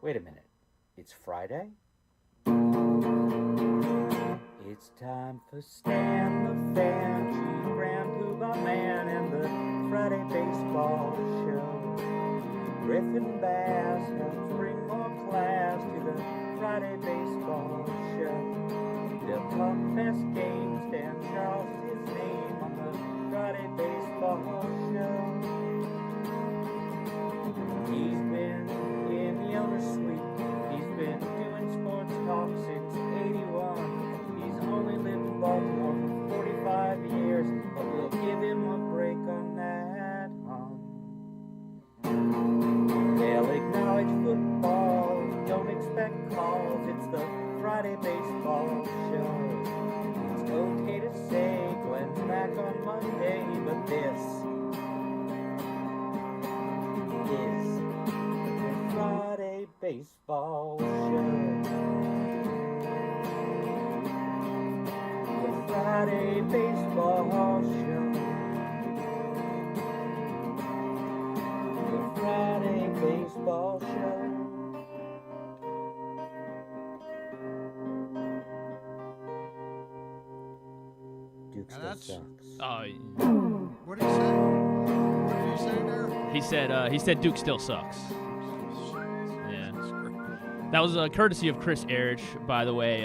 Wait a minute. It's Friday? It's time for Stan the Fan, Chief Grand Poobah Man, and the Friday Baseball Show. Griffin Bass helps bring more class to the Friday Baseball Show. They'll talk best games, Dan Charles his name on the Friday Baseball Show. He's been in the owner's suite. He's been doing sports talk since 81. He's only lived in Baltimore for 45 years, but we'll give him a break on that. They'll acknowledge football, don't expect calls. It's the Friday Baseball Show. It's okay to say Glenn's back on Monday, but this is the Friday Baseball Show. The Friday Baseball Show. The Friday Baseball Show. Duke still sucks. What did he say? What did he say there? He said Duke still sucks. Yeah. That was courtesy of Chris Erich, by the way.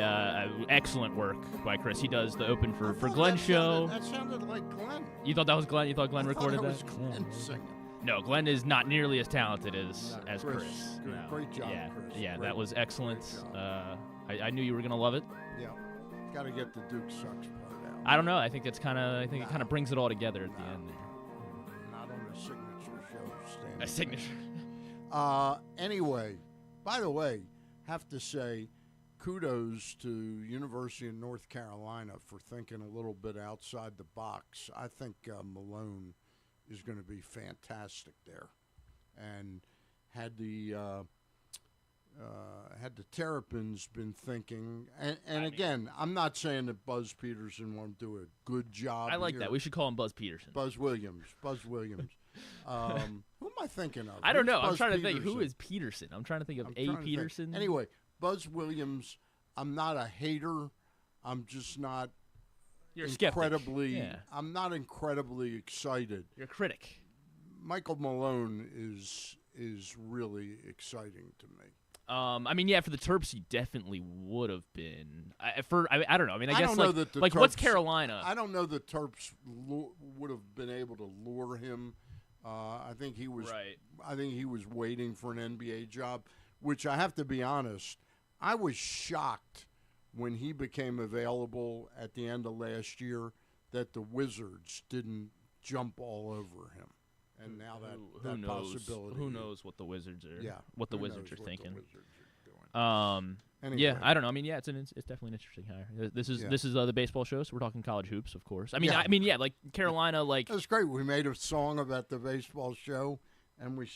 Excellent work by Chris. He does the open for Glenn's show. That sounded like Glenn. You thought that was Glenn? You thought Glenn I recorded thought that? was Glenn singing. No, Glenn is not nearly as talented as Chris. Good. No. Great job, yeah. Chris. Yeah, Great, that was excellent. great I knew you were gonna love it. Yeah. Got to get the Duke sucks part out. I don't know. I think it kind of brings it all together at the end there. Not on a signature show, Stan. A signature. Anyway, by the way, have to say kudos to University of North Carolina for thinking a little bit outside the box. I think Malone is going to be fantastic there, and had the Terrapins been thinking, and again, I'm not saying that Buzz Peterson won't do a good job. I like here. that. We should call him Buzz Peterson. Buzz Williams. Who am I thinking of? I don't know. Who's I'm Buzz trying to think. Peterson? Who is Peterson? I'm trying to think of I'm A. trying to think. Peterson. Anyway, Buzz Williams, I'm not a hater. I'm just not You're a skeptic. incredibly. Yeah. I'm not incredibly excited. You're a critic. Michael Malone is really exciting to me. I mean, yeah, for the Terps, he definitely would have been. I don't know. I mean, I guess don't know like, that the like what's Terps- Carolina? I don't know the Terps would have been able to lure him. I think he was. Right. I think he was waiting for an NBA job, which I have to be honest. I was shocked when he became available at the end of last year that the Wizards didn't jump all over him. And now that knows? possibility. Who knows what the Wizards are? Yeah. What the who Wizards knows are what thinking. The Wizards are doing. Anyway. Yeah, I don't know. I mean, yeah, it's definitely an interesting hire. This is the baseball show, so we're talking college hoops, of course. I mean, yeah, like Carolina, like That's great. We made a song about the baseball show, and we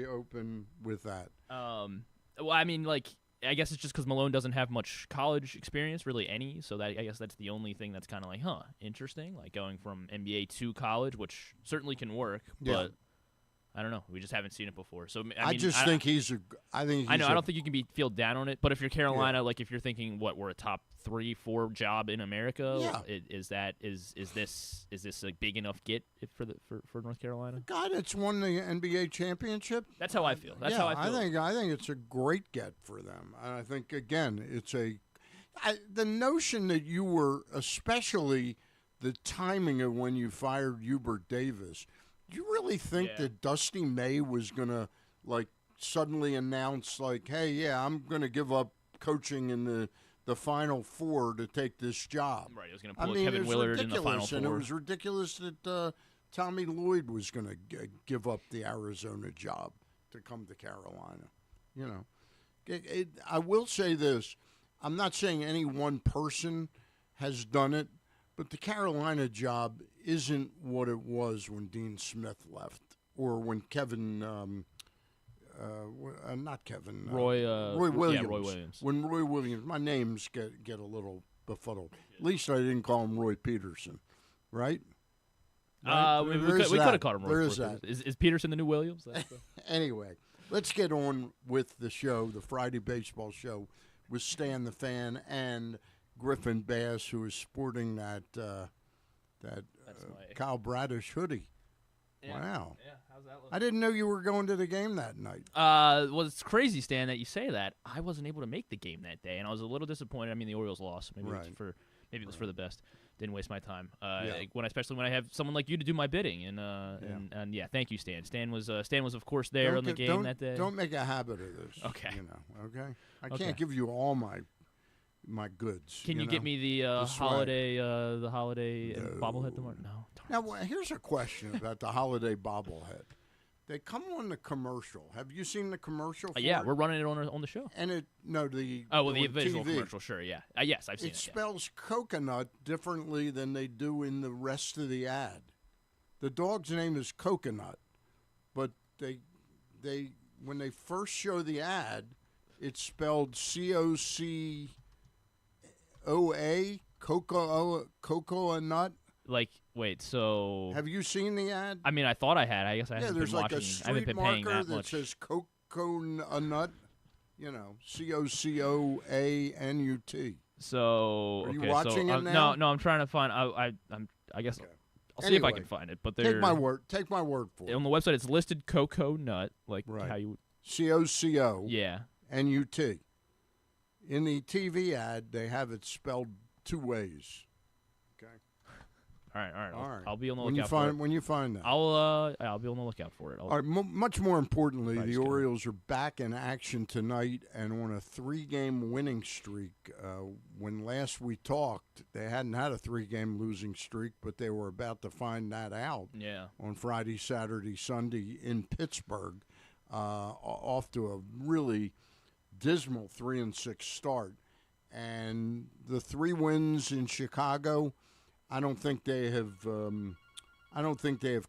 open with that. well, I mean, like I guess it's just because Malone doesn't have much college experience, really any. So that I guess that's the only thing that's kind of like, interesting. Like going from NBA to college, which certainly can work, but I don't know. We just haven't seen it before. So I mean, think he's a. I think. He's I know. I don't think you can feel down on it. But if you're Carolina, like if you're thinking, we're a top 3-4 job in America. Is this a big enough get for North Carolina? God, it's won the NBA championship. That's how I feel. That's how I feel. I think it's a great get for them. And I think again, it's the notion that you were, especially the timing of when you fired Hubert Davis. Do you really think that Dusty May was going to, like, suddenly announce, like, hey, yeah, I'm going to give up coaching in the Final Four to take this job? Right, he was going to pull Kevin Willard in the Final Four. And it was ridiculous that Tommy Lloyd was going to give up the Arizona job to come to Carolina. You know, I will say this. I'm not saying any one person has done it, but the Carolina job isn't what it was when Dean Smith left, or when Kevin, not Kevin, Roy Williams. Yeah, Roy Williams. When Roy Williams, my names get a little befuddled. At least I didn't call him Roy Peterson, right? Right? We There's could that. have caught him. There is that. Is Peterson the new Williams? That's the- Anyway, let's get on with the show, the Friday baseball show, with Stan the Fan and Griffin Bass, who is sporting that Kyle Bradish hoodie. Yeah. Wow. Yeah, how's that look? I didn't know you were going to the game that night. Well, it's crazy, Stan, that you say that. I wasn't able to make the game that day, and I was a little disappointed. I mean, the Orioles lost. Maybe Right. it was for the best. Didn't waste my time. Yeah. Especially when I have someone like you to do my bidding, and yeah, thank you, Stan. Stan was of course there on the game that day. Don't make a habit of this. Okay. Okay? I Okay. can't give you all my goods. Can you know? get me the That's right. holiday bobblehead tomorrow? No. Now, here's a question about the holiday bobblehead. They come on the commercial. Have you seen the commercial for Yeah, it? we're running it on the show. And the The visual TV. commercial, sure, yeah. Yes, I've seen It it. Yeah. spells coconut differently than they do in the rest of the ad. The dog's name is Coconut, but they when they first show the ad, it's spelled COCOA, cocoa nut. Like, wait, so Have you seen the ad? I mean, I thought I had. I guess I Yeah, haven't there's been like watching. a I haven't street been paying marker that that much. says coconut, COCOANUT. So Are you okay, watching so, it now? No, I'm trying to find. I guess Okay. I'll see if I Anyway, can find it. But Take my word for it. on the website. It's listed cocoa nut, like Right. how you. COCO. Yeah. NUT. In the TV ad, they have it spelled two ways. Okay. All right. All right. I'll be on the When lookout you for find it. when you find that. I'll be on the lookout for it. All right. Much more importantly, Right, the just kidding. Orioles are back in action tonight and on a 3-game winning streak. When last we talked, they hadn't had a 3-game losing streak, but they were about to find that out Yeah. on Friday, Saturday, Sunday in Pittsburgh, off to a really dismal 3-6 start. And the 3 wins in Chicago, I don't think they have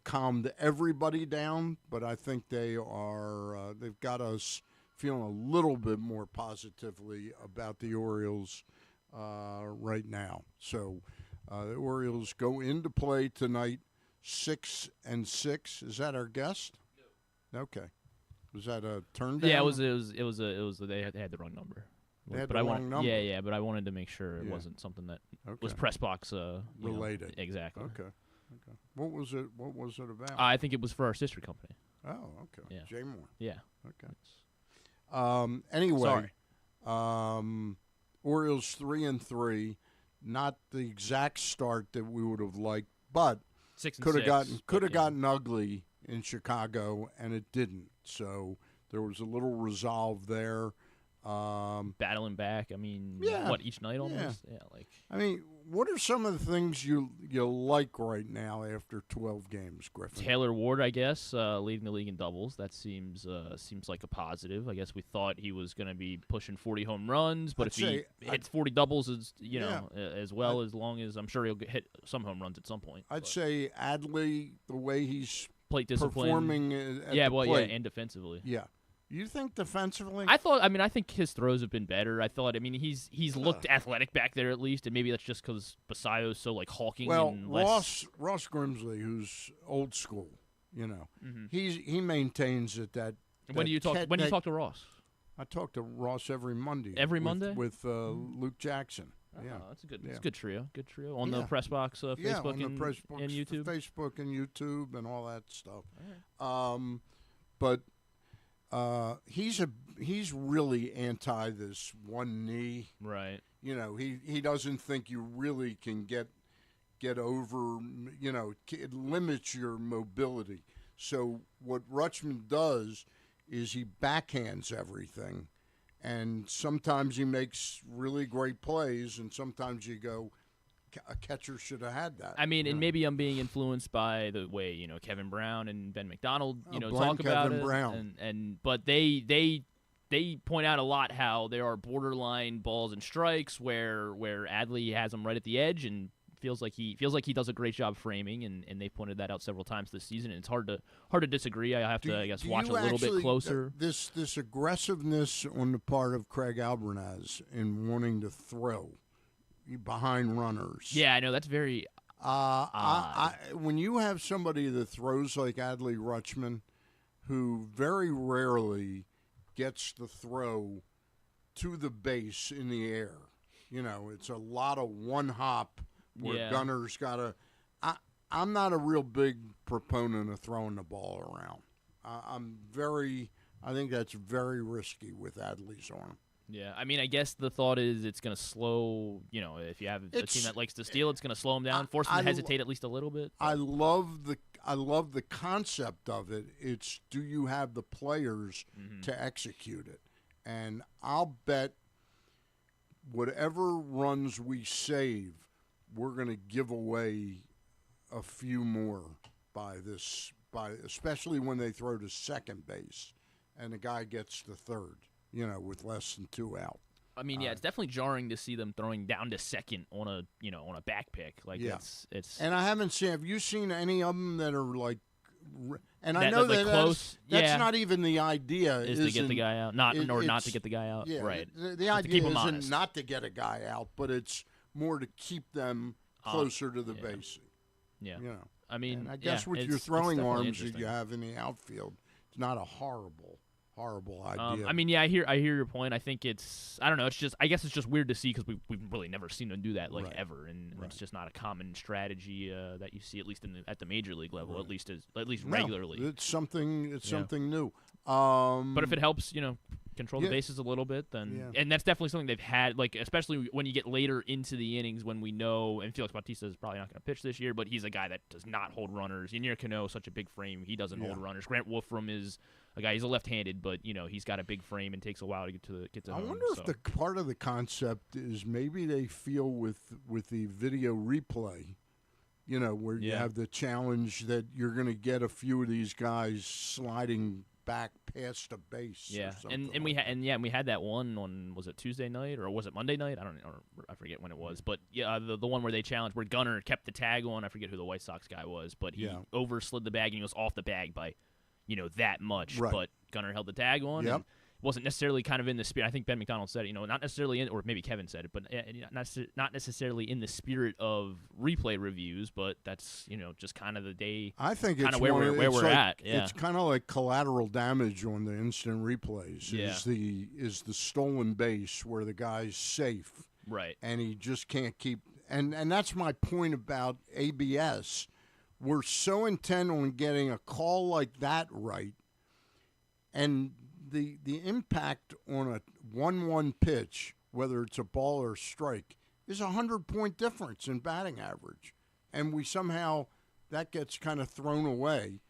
calmed everybody down, but I think they've got us feeling a little bit more positively about the Orioles right now. So the Orioles go into play tonight 6-6. Is that our guest? No. Okay. Was that a turn down? Yeah, it was. They had the wrong number. They had but the I wrong wanted, number. Yeah, but I wanted to make sure it Yeah. wasn't something that Okay. was press box Related. Exactly. Okay. What was it about? I think it was for our sister company. Oh, okay. Yeah. Jay Moore. Yeah. Okay. Anyway, Sorry. Orioles 3-3. Not the exact start that we would have liked, but 6-6. could have but, yeah. gotten ugly in Chicago, and it didn't. So there was a little resolve there. Battling back. I mean, Yeah. what, each night almost? Yeah, like. I mean, what are some of the things you like right now after 12 games, Griffin? Taylor Ward, I guess, leading the league in doubles. That seems like a positive. I guess we thought he was going to be pushing 40 home runs, but if he hits 40 doubles, as long as I'm sure he'll hit some home runs at some point. I'd say Adley, the way he's plate discipline. performing at the plate. and defensively. Yeah. You think defensively? I think his throws have been better. He's looked athletic back there at least, and maybe that's just because Basayo's so like hulking. Well, and less... Ross Grimsley, who's old school, Mm-hmm. he maintains that. When do you talk? When do you talk to Ross? I talk to Ross every Monday. Every Monday with Luke Jackson. Yeah, that's a good. Yeah. It's a good trio. Good trio on the press box, Facebook on the and, press box, and YouTube. Facebook and YouTube and all that stuff. All right. But he's really anti this one knee. Right. He doesn't think you really can get over. It limits your mobility. So what Rutschman does is he backhands everything, and sometimes he makes really great plays, and sometimes you go, a catcher should have had that. I mean, and maybe I'm being influenced by the way Kevin Brown and Ben McDonald talk about Kevin it, Brown. but they point out a lot how there are borderline balls and strikes where Adley has him right at the edge and feels like he does a great job framing, and they pointed that out several times this season, and it's hard to disagree. I have to watch a little bit closer. This aggressiveness on the part of Craig Albernaz in wanting to throw behind runners. Yeah, I know that's very. When you have somebody that throws like Adley Rutschman, who very rarely gets the throw to the base in the air, it's a lot of one hop where Gunner's got to. I'm not a real big proponent of throwing the ball around. I think that's very risky with Adley's arm. Yeah, I mean, I guess the thought is it's going to slow, if you have a team that likes to steal, it's going to slow them down, force them to hesitate at least a little bit. I love the concept of it. It's, do you have the players to execute it? And I'll bet whatever runs we save, we're going to give away a few more especially when they throw to second base and the guy gets to third, with less than 2 out. I mean, it's definitely jarring to see them throwing down to second on a back pick. Like, it's. And I haven't seen. Have you seen any of them that are like? And that, I know like, that close. That's not even the idea. Is to get the guy out, not to get the guy out. Yeah, right. The idea isn't not to get a guy out, but it's more to keep them closer to the base. Yeah. I mean, and I guess with your throwing arms that you have in the outfield, it's not a horrible idea. I mean, I hear your point. I think I don't know. I guess it's just weird to see because we've really never seen them do that ever, and it's just not a common strategy that you see at least at the major league level, at least regularly. It's something new. But if it helps, control the bases a little bit, then and that's definitely something they've had. Like, especially when you get later into the innings, when we know, and Felix Bautista is probably not going to pitch this year, but he's a guy that does not hold runners. Ynier Cano, such a big frame, he doesn't hold runners. Grant Wolfram is a guy. He's a left-handed, but he's got a big frame and takes a while to get to home. I wonder if the part of the concept is maybe they feel with the video replay, where you have the challenge that you're going to get a few of these guys sliding back past the base. Yeah, and we had that one on, was it Tuesday night or was it Monday night? I forget when it was, but the one where they challenged where Gunner kept the tag on. I forget who the White Sox guy was, but he overslid the bag and he was off the bag by that much. Right. But Gunner held the tag on. Yep. And wasn't necessarily kind of in the spirit. I think Ben McDonald said it, not necessarily in, or maybe Kevin said it, but not necessarily in the spirit of replay reviews, but that's, just kind of the day. I think it's where we're at. Yeah. It's kind of like collateral damage on the instant replays. Is the stolen base where the guy's safe. Right. And he just can't keep, and that's my point about ABS. We're so intent on getting a call like that right, and the impact on a 1-1 pitch, whether it's a ball or a strike, is 100-point difference in batting average. And we somehow, that gets kind of thrown away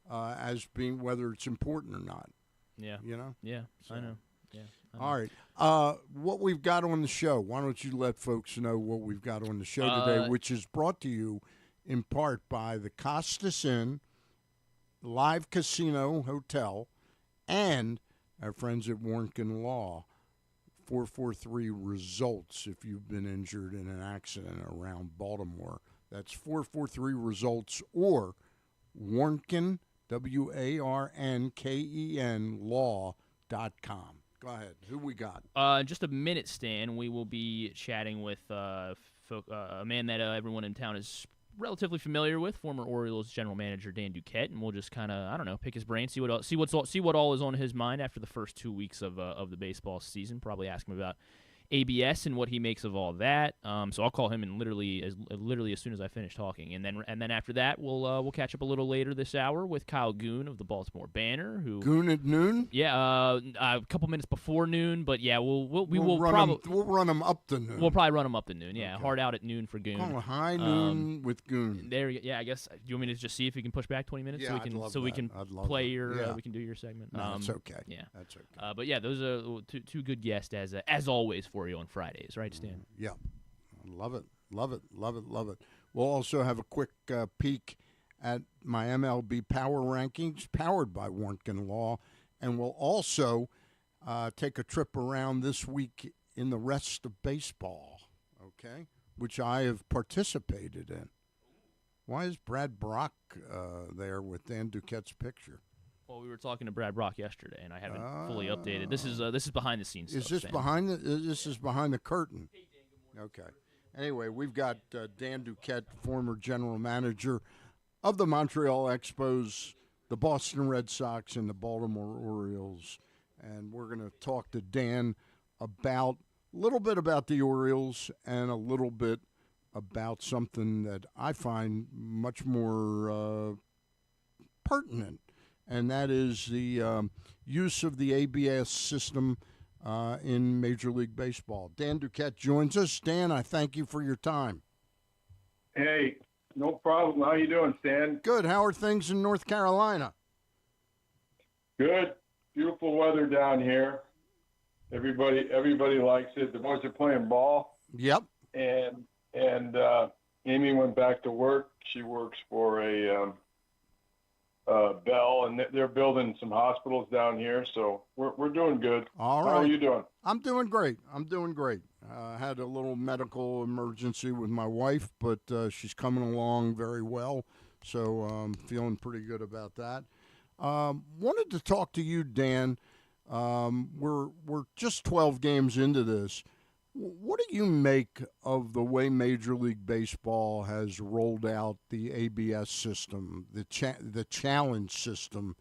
as being whether it's important or not. Yeah. Yeah, I know. Yeah. All right. What we've got on the show, why don't you let folks know what we've got on the show today, which is brought to you in part by the Costas Inn, Live Casino Hotel, and our friends at Warnken Law, 443 results if you've been injured in an accident around Baltimore. That's 443 results or Warnken, WARNKEN, law.com. Go ahead. Who we got? In just a minute, Stan, we will be chatting with a man that everyone in town is relatively familiar with, former Orioles general manager Dan Duquette, and we'll just kind of pick his brain, see what all is on his mind after the first 2 weeks of the baseball season. Probably ask him about ABS and what he makes of all that. So I'll call him in literally as soon as I finish talking, and then after that we'll catch up a little later this hour with Kyle Goon of the Baltimore Banner. Goon at noon? Yeah, a couple minutes before noon, but yeah, we'll run him up to noon. We'll probably run him up to noon. Yeah, okay. Hard out at noon for Goon. Call a high noon with Goon. There we go. Yeah, I guess. Do you want me to just see if we can push back 20 minutes we can play your we can do your segment? No, that's okay. Yeah, that's okay. But yeah, those are two good guests as always for you on Fridays, right, Stan? Yeah, love it. We'll also have a quick peek at my MLB Power Rankings, powered by Warnken Law, and we'll also take a trip around this week in the rest of baseball, okay, which I have participated in. Why is Brad Brock there with Dan Duquette's picture? Well, we were talking to Brad Brock yesterday, and I haven't fully updated. This is behind the scenes. Is stuff, this behind the? This is behind the curtain. Okay. Anyway, we've got Dan Duquette, former general manager of the Montreal Expos, the Boston Red Sox, and the Baltimore Orioles. And we're going to talk to Dan about a little bit about the Orioles and a little bit about something that I find much more pertinent, and that is the use of the ABS system in Major League Baseball. Dan Duquette joins us. Dan, I thank you for your time. Hey, no problem. How you doing, Stan? Good. How are things in North Carolina? Good. Beautiful weather down here. Everybody likes it. The boys are playing ball. Yep. And Amy went back to work. She works for a Bell, and they're building some hospitals down here. So we're doing good. All right. How are you doing? I'm doing great. Had a little medical emergency with my wife, but she's coming along very well. So I'm feeling pretty good about that. Wanted to talk to you, Dan. We're just 12 games into this. What do you make of the way Major League Baseball has rolled out the ABS system, the challenge system,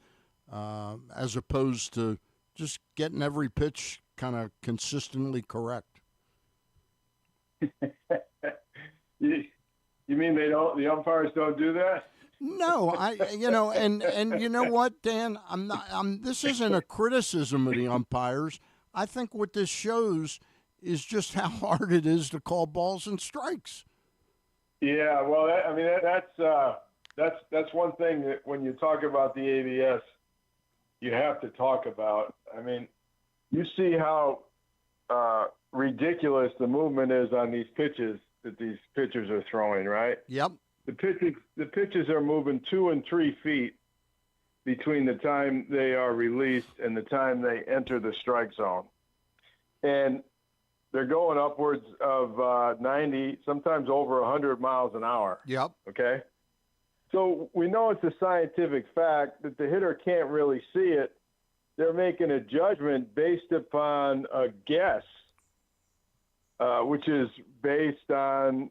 as opposed to just getting every pitch kind of consistently correct? You mean the umpires don't do that? No, and you know what, Dan? This isn't a criticism of the umpires. I think what this shows is just how hard it is to call balls and strikes. Yeah, well, that's one thing that when you talk about the ABS, you have to talk about. I mean, you see how ridiculous the movement is on these pitches that these pitchers are throwing, right? Yep. The pitches are moving 2 and 3 feet between the time they are released and the time they enter the strike zone. And they're going upwards of 90, sometimes over 100 miles an hour. Yep. Okay? So we know it's a scientific fact that the hitter can't really see it. They're making a judgment based upon a guess, which is based on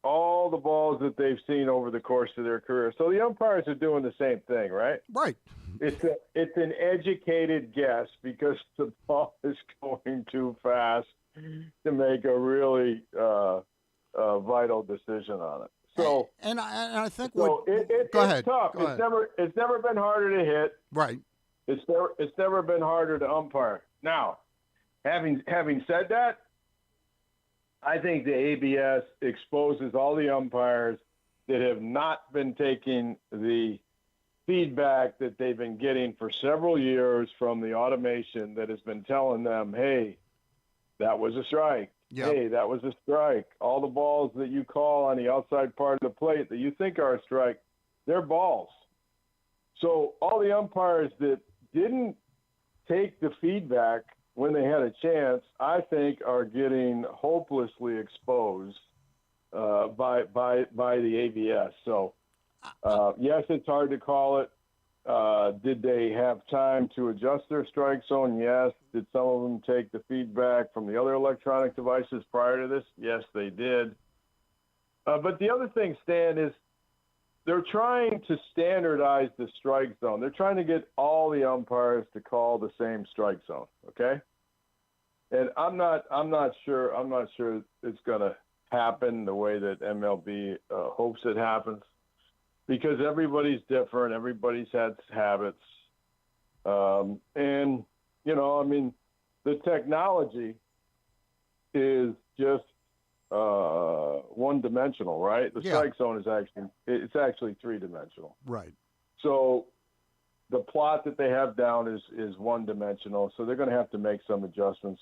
all the balls that they've seen over the course of their career. So the umpires are doing the same thing, right? Right. It's an educated guess because the ball is going too fast to make a really vital decision on it. So, and I think so it's tough. Go ahead. It's never been harder to hit. Right. It's never been harder to umpire. Now, having said that, I think the ABS exposes all the umpires that have not been taking the feedback that they've been getting for several years from the automation that has been telling them, hey, that was a strike. Yep. Hey, that was a strike. All the balls that you call on the outside part of the plate that you think are a strike, they're balls. So all the umpires that didn't take the feedback when they had a chance, I think are getting hopelessly exposed by the ABS. So, yes, it's hard to call it. Did they have time to adjust their strike zone? Yes. Did some of them take the feedback from the other electronic devices prior to this? Yes, they did. But the other thing, Stan, is they're trying to standardize the strike zone. They're trying to get all the umpires to call the same strike zone. Okay. And I'm not sure it's going to happen the way that MLB hopes it happens, because everybody's different. Everybody's had habits. And, the technology is just one-dimensional, right? The strike zone is actually three-dimensional. Right. So the plot that they have down is one-dimensional, so they're going to have to make some adjustments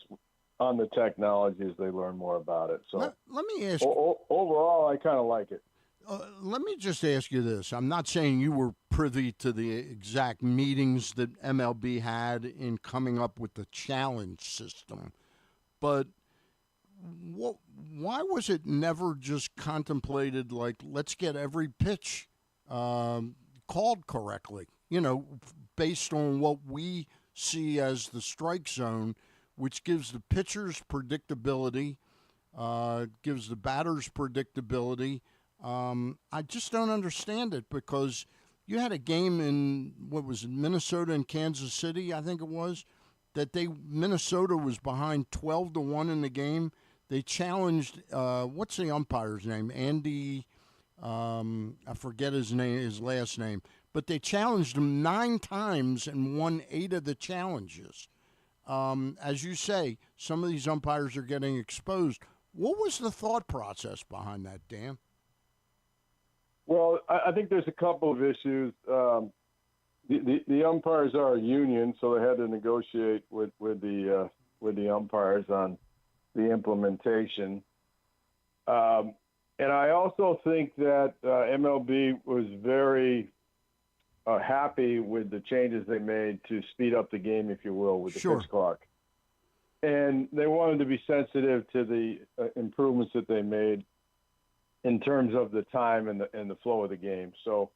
on the technology as they learn more about it. So let me ask you. Overall, I kind of like it. Let me just ask you this. I'm not saying you were privy to the exact meetings that MLB had in coming up with the challenge system, but why was it never just contemplated like, let's get every pitch called correctly, based on what we see as the strike zone, which gives the pitchers predictability, gives the batters predictability. I just don't understand it because you had a game in, what was it, Minnesota and Kansas City, I think it was, that Minnesota was behind 12-1 in the game. They challenged, what's the umpire's name? Andy, I forget his last name. But they challenged him 9 times and won 8 of the challenges. As you say, some of these umpires are getting exposed. What was the thought process behind that, Dan? Well, I think there's a couple of issues. The umpires are a union, so they had to negotiate with the umpires on the implementation. And I also think that MLB was very happy with the changes they made to speed up the game, if you will, with the pitch clock. And they wanted to be sensitive to the improvements that they made in terms of the time and the flow of the game. So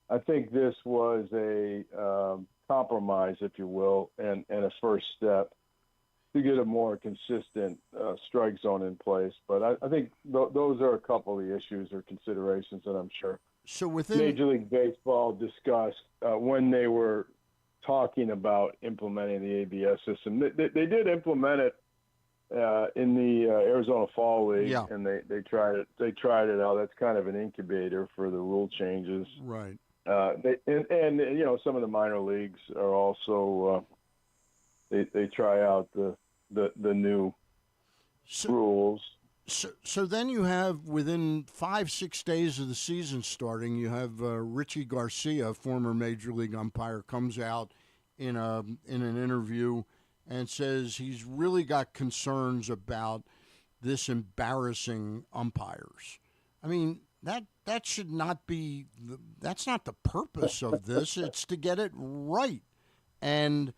I think this was a compromise, if you will, and a first step to get a more consistent strike zone in place. But I think those are a couple of the issues or considerations that I'm sure Major League Baseball discussed when they were talking about implementing the ABS system. They did implement it in the Arizona Fall League, and they tried it. They tried it out. That's kind of an incubator for the rule changes, right? And you know, some of the minor leagues are also they try out the new rules. So then you have, within 5-6 days of the season starting, you have Richie Garcia, former Major League umpire, comes out in an interview and says he's really got concerns about this embarrassing umpires. I mean, that should not be that's not the purpose of this. It's to get it right. And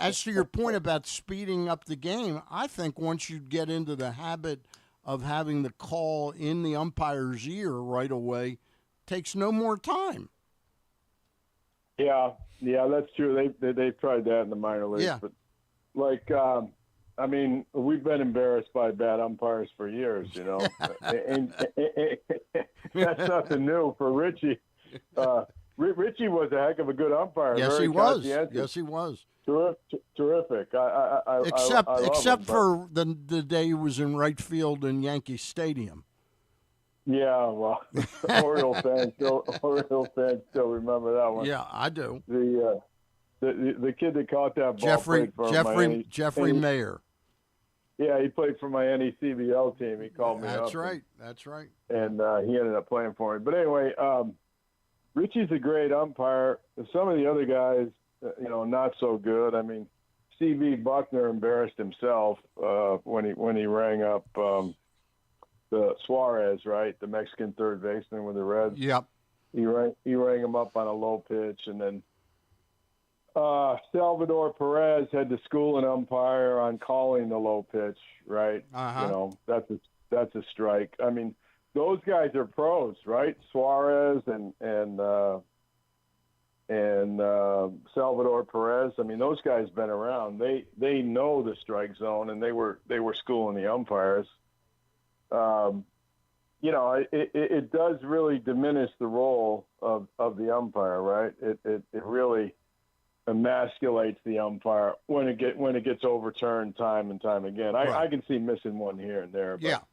as to your point about speeding up the game, I think once you get into the habit of having the call in the umpire's ear right away, takes no more time. Yeah, that's true. They've tried that in the minor leagues. Yeah. But I mean, we've been embarrassed by bad umpires for years, you know. and that's nothing new for Richie. Richie was a heck of a good umpire. Yes, very he was. conscientious. Yes, he was. Terrific. Except for the day he was in right field in Yankee Stadium. Yeah, well, Oriole fans still remember that one. Yeah, I do. The kid that caught that ball Jeffrey Mayer. Yeah, he played for my NECBL team. He called me up. That's right. And he ended up playing for me. But anyway, Richie's a great umpire. Some of the other guys, not so good. I mean, C.B. Buckner embarrassed himself when he rang up the Suarez, right, the Mexican third baseman with the Reds. Yep. He rang him up on a low pitch, and then Salvador Perez had to school an umpire on calling the low pitch, right? Uh-huh. That's a strike. I mean, those guys are pros, right? Suarez and Salvador Perez. I mean, those guys been around. They know the strike zone, and they were schooling the umpires. It does really diminish the role of the umpire, right? It really emasculates the umpire when it gets overturned time and time again. Right. I can see missing one here and there, but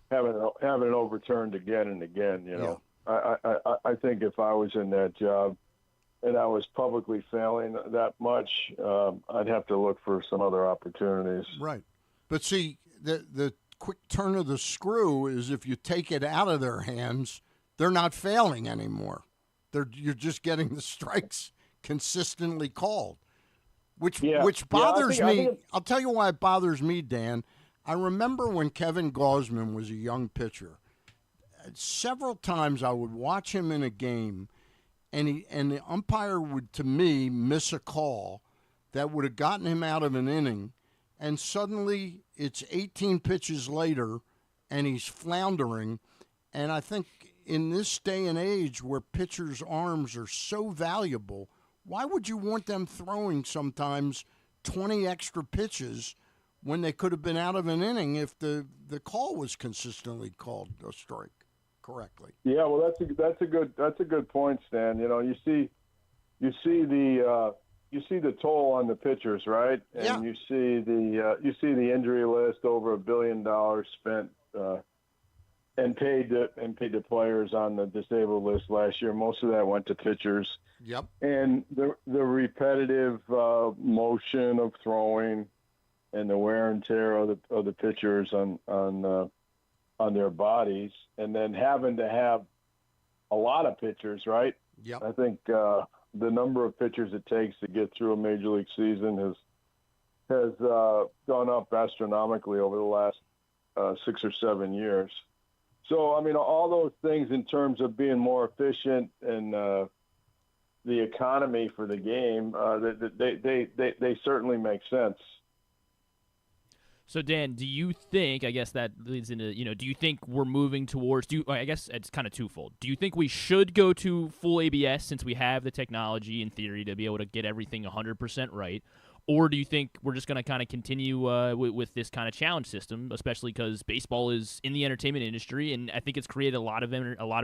having it overturned again and again, I think if I was in that job and I was publicly failing that much, I'd have to look for some other opportunities. Right. But see, the quick turn of the screw is if you take it out of their hands, they're not failing anymore. You're just getting the strikes consistently called, which bothers me. I'll tell you why it bothers me, Dan. I remember when Kevin Gausman was a young pitcher. Several times I would watch him in a game, and the umpire would, to me, miss a call that would have gotten him out of an inning, and suddenly it's 18 pitches later, and he's floundering. And I think in this day and age where pitchers' arms are so valuable, why would you want them throwing sometimes 20 extra pitches when they could have been out of an inning if the call was consistently called a strike correctly. Yeah, well, that's a good point, Stan. You know, you see the toll on the pitchers, right? And Yeah. you see the injury list, over $1 billion spent and paid to players on the disabled list last year. Most of that went to pitchers. Yep. And the repetitive motion of throwing and the wear and tear of the pitchers on their bodies, and then having to have a lot of pitchers, right? Yep. I think the number of pitchers it takes to get through a major league season has gone up astronomically over the last 6 or 7 years. So, I mean, all those things in terms of being more efficient and the economy for the game, they certainly make sense. So, Dan, do you think, I guess that leads into, do you think we're moving towards, I guess it's kind of twofold. Do you think we should go to full ABS since we have the technology in theory to be able to get everything 100% right? Or do you think we're just going to kind of continue with this kind of challenge system, especially because baseball is in the entertainment industry, and I think it's created a lot of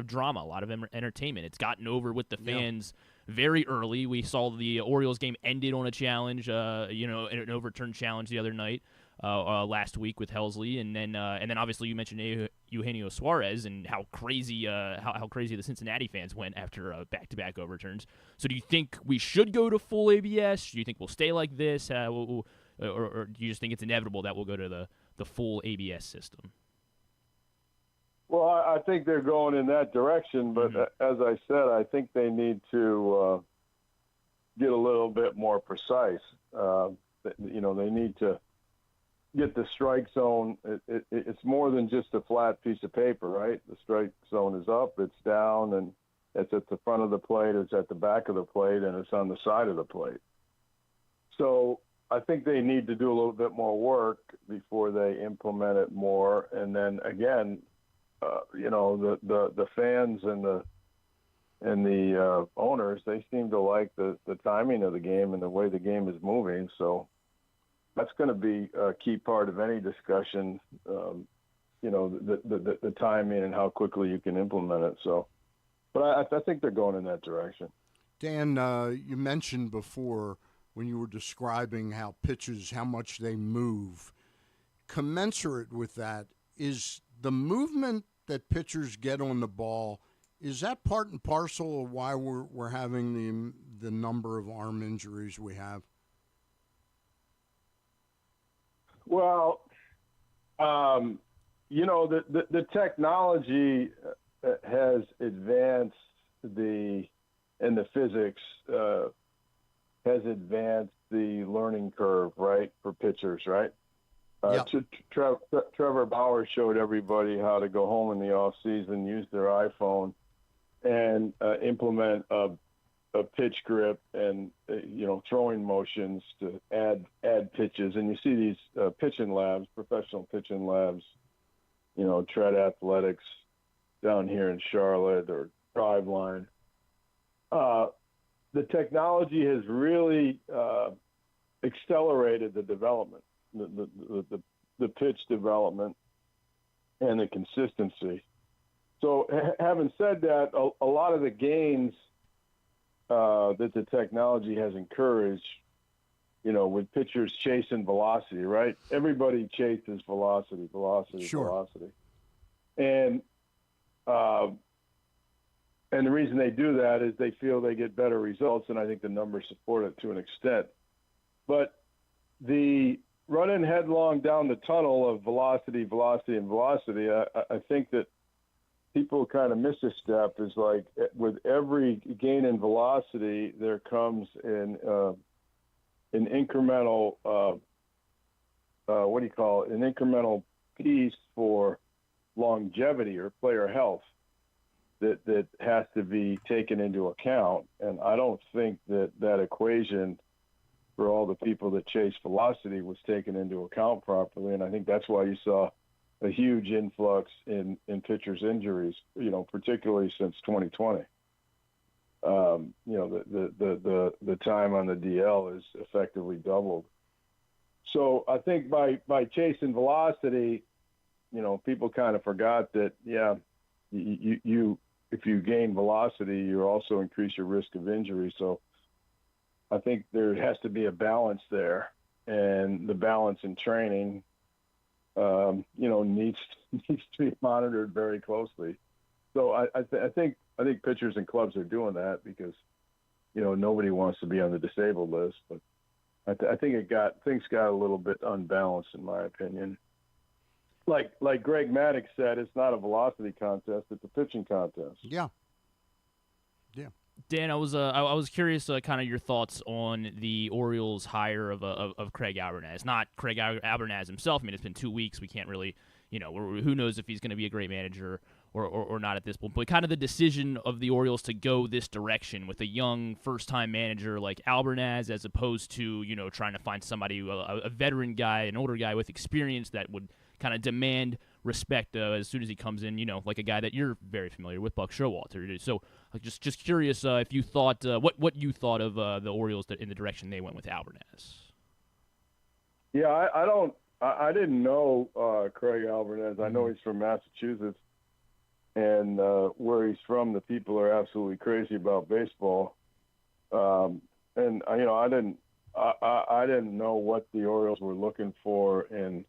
drama, a lot of entertainment. It's gotten over with the fans very early. We saw the Orioles game ended on a challenge, an overturned challenge the other night. Last week with Helsley, and then obviously you mentioned Eugenio Suarez and how crazy the Cincinnati fans went after back-to-back overturns. So do you think we should go to full ABS? Do you think we'll stay like this, or do you just think it's inevitable that we'll go to the full ABS system? Well, I think they're going in that direction, but as I said, I think they need to get a little bit more precise. They need to get the strike zone. It's more than just a flat piece of paper, right? The strike zone is up, it's down, and it's at the front of the plate, it's at the back of the plate, and it's on the side of the plate. So I think they need to do a little bit more work before they implement it more. And then again, the fans and the owners, they seem to like the timing of the game and the way the game is moving. So that's going to be a key part of any discussion, the timing and how quickly you can implement it. So, but I think they're going in that direction. Dan, you mentioned before when you were describing how pitches, how much they move. Commensurate with that is the movement that pitchers get on the ball. Is that part and parcel of why we're having the number of arm injuries we have? Well, the technology has advanced, and the physics has advanced the learning curve, right, for pitchers, right? Trevor Bauer showed everybody how to go home in the off season, use their iPhone, and implement a pitch grip and throwing motions to add pitches. And you see these pitching labs, professional pitching labs, Tread Athletics down here in Charlotte or Driveline. The technology has really accelerated the development, the pitch development, and the consistency. So having said that, a lot of the gains that the technology has encouraged, with pitchers chasing velocity, right? Everybody chases velocity. Sure. Velocity. And the reason they do that is they feel they get better results, and I think the numbers support it to an extent. But the running headlong down the tunnel of velocity, I think that people kind of miss a step. Is like with every gain in velocity, there comes an incremental, an incremental piece for longevity or player health that has to be taken into account. And I don't think that equation for all the people that chase velocity was taken into account properly. And I think that's why you saw a huge influx in pitchers' injuries, particularly since 2020. The time on the DL is effectively doubled. So I think by chasing velocity, people kind of forgot that, you if you gain velocity, you also increase your risk of injury. So I think there has to be a balance there, and the balance in training, needs to be monitored very closely. So I think pitchers and clubs are doing that because, nobody wants to be on the disabled list, but I think things got a little bit unbalanced in my opinion. Like Greg Maddux said, it's not a velocity contest; it's a pitching contest. Yeah. Dan, I was curious, kind of your thoughts on the Orioles' hire of Craig Albernaz. Not Craig Albernaz himself. I mean, it's been 2 weeks. We can't really, who knows if he's going to be a great manager or not at this point. But kind of the decision of the Orioles to go this direction with a young first-time manager like Albernaz, as opposed to trying to find somebody, a veteran guy, an older guy with experience that would kind of demand respect as soon as he comes in, like a guy that you're very familiar with, Buck Showalter. So, just curious if you thought what you thought of the Orioles in the direction they went with Albernaz. Yeah, I didn't know Craig Albernaz. I know he's from Massachusetts, and where he's from, the people are absolutely crazy about baseball. And I didn't know what the Orioles were looking for in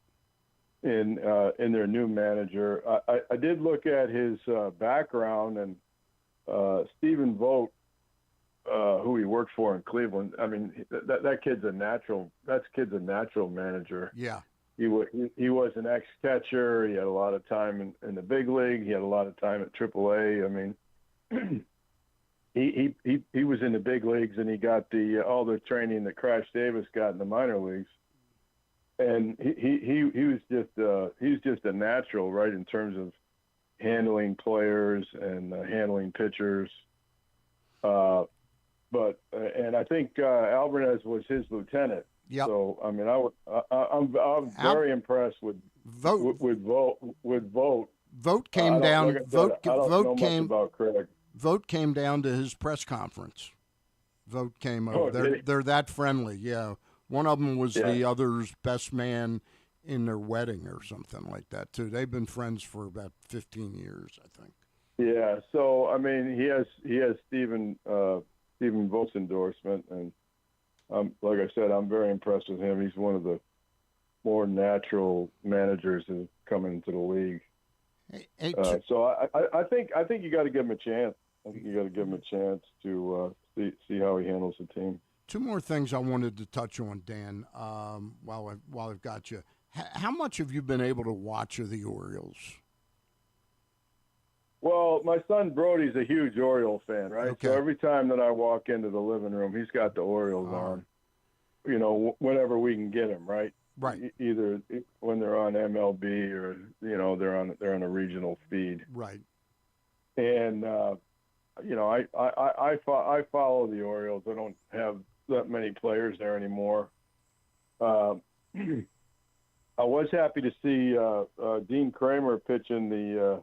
their new manager. I did look at his background, and Stephen Vogt, who he worked for in Cleveland. I mean, that kid's a natural. That kid's a natural manager. Yeah. He was an ex-catcher. He had a lot of time in the big league. He had a lot of time at AAA. I mean, he was in the big leagues, and he got all the training that Crash Davis got in the minor leagues. And he was just a natural, right, in terms of handling players and handling pitchers. But I think Albernaz was his lieutenant. Yep. So I mean, I'm very impressed with Vogt. With Vogt. Vogt came down. Like I said, I don't know much about Craig. Vogt came down to his press conference. Vogt came over. They're that friendly. Yeah. One of them was the other's best man in their wedding or something like that, too. They've been friends for about 15 years, I think. Yeah, so, I mean, he has Stephen Vogt's endorsement, and like I said, I'm very impressed with him. He's one of the more natural managers who's come into the league. So I think you got to give him a chance. I think you got to give him a chance to see how he handles the team. Two more things I wanted to touch on, Dan, while I've got you. How much have you been able to watch of the Orioles? Well, my son Brody's a huge Oriole fan, right? Okay. So every time that I walk into the living room, he's got the Orioles on, whenever we can get him, right? Right. Either when they're on MLB or, they're on a regional feed. Right. And, I follow the Orioles. I don't have that many players there anymore. I was happy to see Dean Kramer pitch in the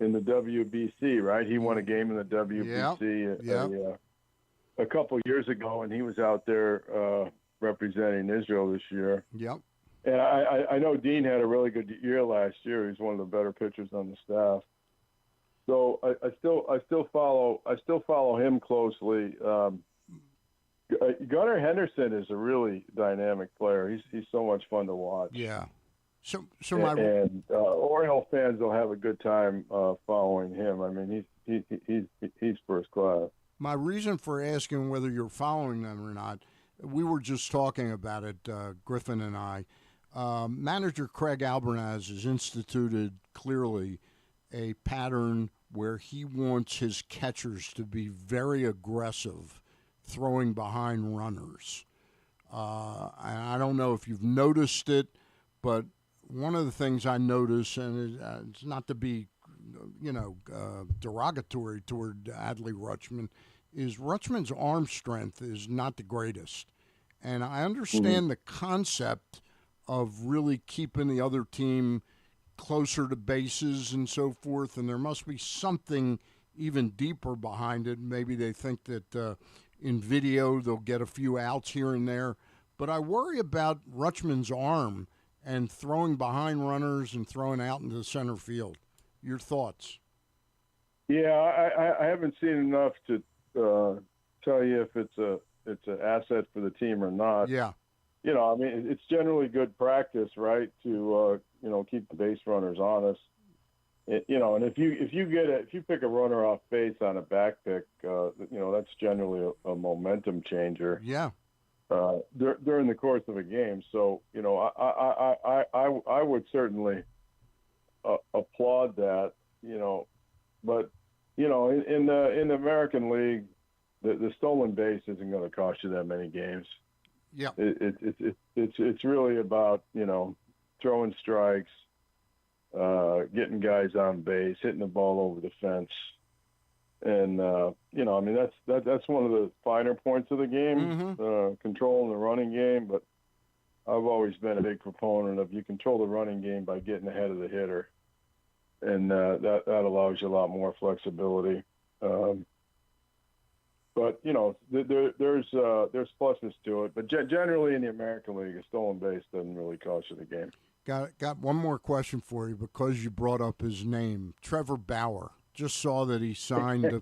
WBC, right? He won a game in the WBC a couple years ago, and he was out there representing Israel this year. Yep. And I know Dean had a really good year last year. He's one of the better pitchers on the staff. So I still follow him closely. Gunnar Henderson is a really dynamic player. He's so much fun to watch. Yeah. So Oriole fans will have a good time following him. I mean, he's first class. My reason for asking whether you're following them or not, we were just talking about it, Griffin and I. Manager Craig Albernaz has instituted clearly a pattern where he wants his catchers to be very aggressive, throwing behind runners. And I don't know if you've noticed it, but one of the things I notice, and it's not to be, derogatory toward Adley Rutschman, is Rutschman's arm strength is not the greatest. And I understand the concept of really keeping the other team closer to bases and so forth, and there must be something even deeper behind it. Maybe they think that in video they'll get a few outs here and there. but I worry about Rutschman's arm and throwing behind runners and throwing out into center field. Your thoughts? Yeah, I haven't seen enough to tell you if it's an asset for the team or not. Yeah. You know, I mean, it's generally good practice, right, to keep the base runners honest. And if you pick a runner off base on a back pick, that's generally a momentum changer. Yeah. During the course of a game. So, I would certainly applaud that. But in the American League, the stolen base isn't going to cost you that many games. Yeah. It's really about throwing strikes, getting guys on base, hitting the ball over the fence, and that's one of the finer points of the game, controlling the running game. But I've always been a big proponent of you control the running game by getting ahead of the hitter, and that allows you a lot more flexibility. But there's pluses to it. But generally in the American League, a stolen base doesn't really cost you the game. Got one more question for you because you brought up his name, Trevor Bauer. Just saw that he signed to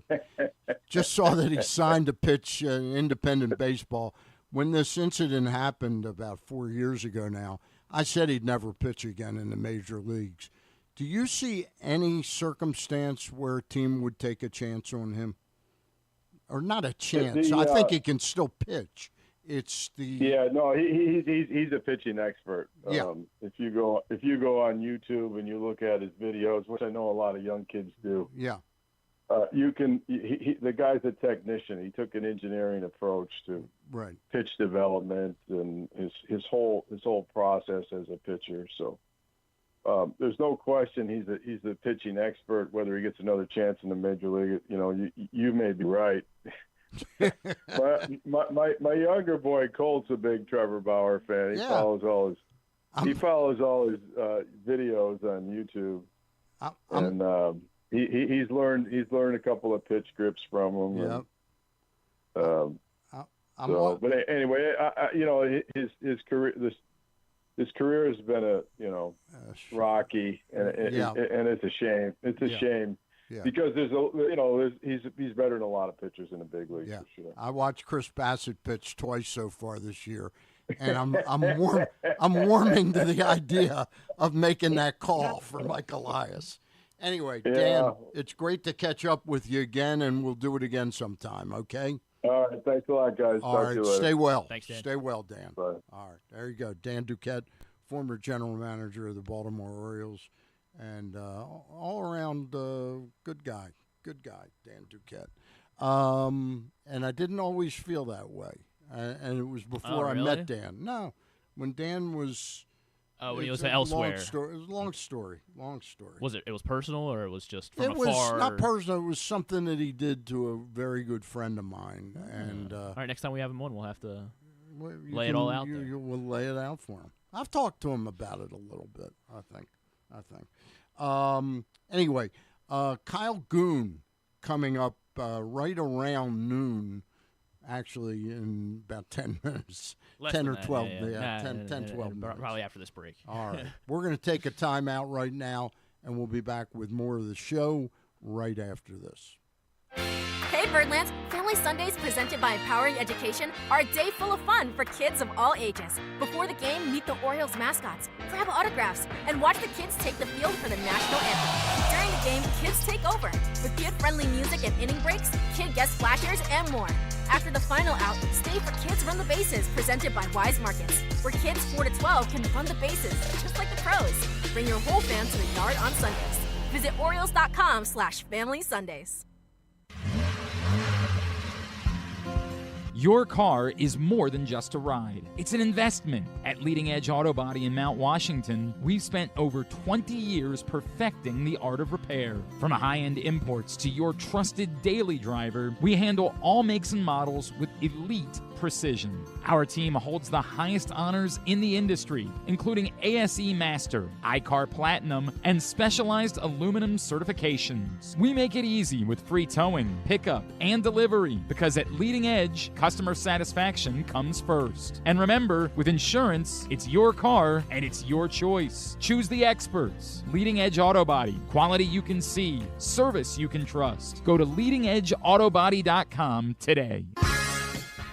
pitch independent baseball. When this incident happened about 4 years ago now, I said he'd never pitch again in the major leagues. Do you see any circumstance where a team would take a chance on him? Or not a chance. I think he can still pitch. It's the he's a pitching expert. Yeah. If you go on YouTube and you look at his videos, which I know a lot of young kids do. Yeah. The guy's a technician. He took an engineering approach to pitch development and his whole process as a pitcher. So there's no question he's a pitching expert. Whether he gets another chance in the major league, you may be right. my younger boy Colt's a big Trevor Bauer fan. He follows all his videos on YouTube, and he's learned a couple of pitch grips from him. Yeah. But anyway, his career has been rocky, and it's a shame. It's a shame. Yeah. Because he's better than a lot of pitchers in the big leagues for sure. I watched Chris Bassett pitch twice so far this year, and I'm warming to the idea of making that call for Mike Elias. Anyway, Dan, it's great to catch up with you again, and we'll do it again sometime. Okay. All right. Thanks a lot, guys. All right. Stay well. Thanks, Dan. Stay well, Dan. Bye. All right. There you go. Dan Duquette, former general manager of the Baltimore Orioles. And all around good guy, Dan Duquette. And I didn't always feel that way. And it was before I met Dan. No, when Dan was. When he was elsewhere. It was a long story. Was it? It was personal, or it was just from afar? It was not personal. It was something that he did to a very good friend of mine. And all right, next time we have him on, we'll have to lay it all out there. We'll lay it out for him. I've talked to him about it a little bit, I think. Anyway, Kyle Goon coming up right around noon, actually in about 10 minutes. 10 or 12. 10, 12 minutes. Probably after this break. All right. We're going to take a time out right now, and we'll be back with more of the show right after this. Hey Birdlands, Family Sundays presented by Empowering Education are a day full of fun for kids of all ages. Before the game, meet the Orioles mascots, grab autographs, and watch the kids take the field for the national anthem. During the game, kids take over with kid-friendly music and inning breaks, kid guest splashers, and more. After the final out, stay for Kids Run the Bases presented by Wise Markets, where kids 4 to 12 can run the bases just like the pros. Bring your whole fam to the yard on Sundays. Visit Orioles.com/Family Sundays. Your car is more than just a ride. It's an investment. At Leading Edge Auto Body in Mount Washington, we've spent over 20 years perfecting the art of repair. From high-end imports to your trusted daily driver, we handle all makes and models with elite precision. Our team holds the highest honors in the industry, including ASE Master, iCar Platinum, and specialized aluminum certifications. We make it easy with free towing, pickup, and delivery because at Leading Edge, customers customer satisfaction comes first. And remember, with insurance, it's your car and it's your choice. Choose the experts. Leading Edge Auto Body. Quality you can see. Service you can trust. Go to leadingedgeautobody.com today.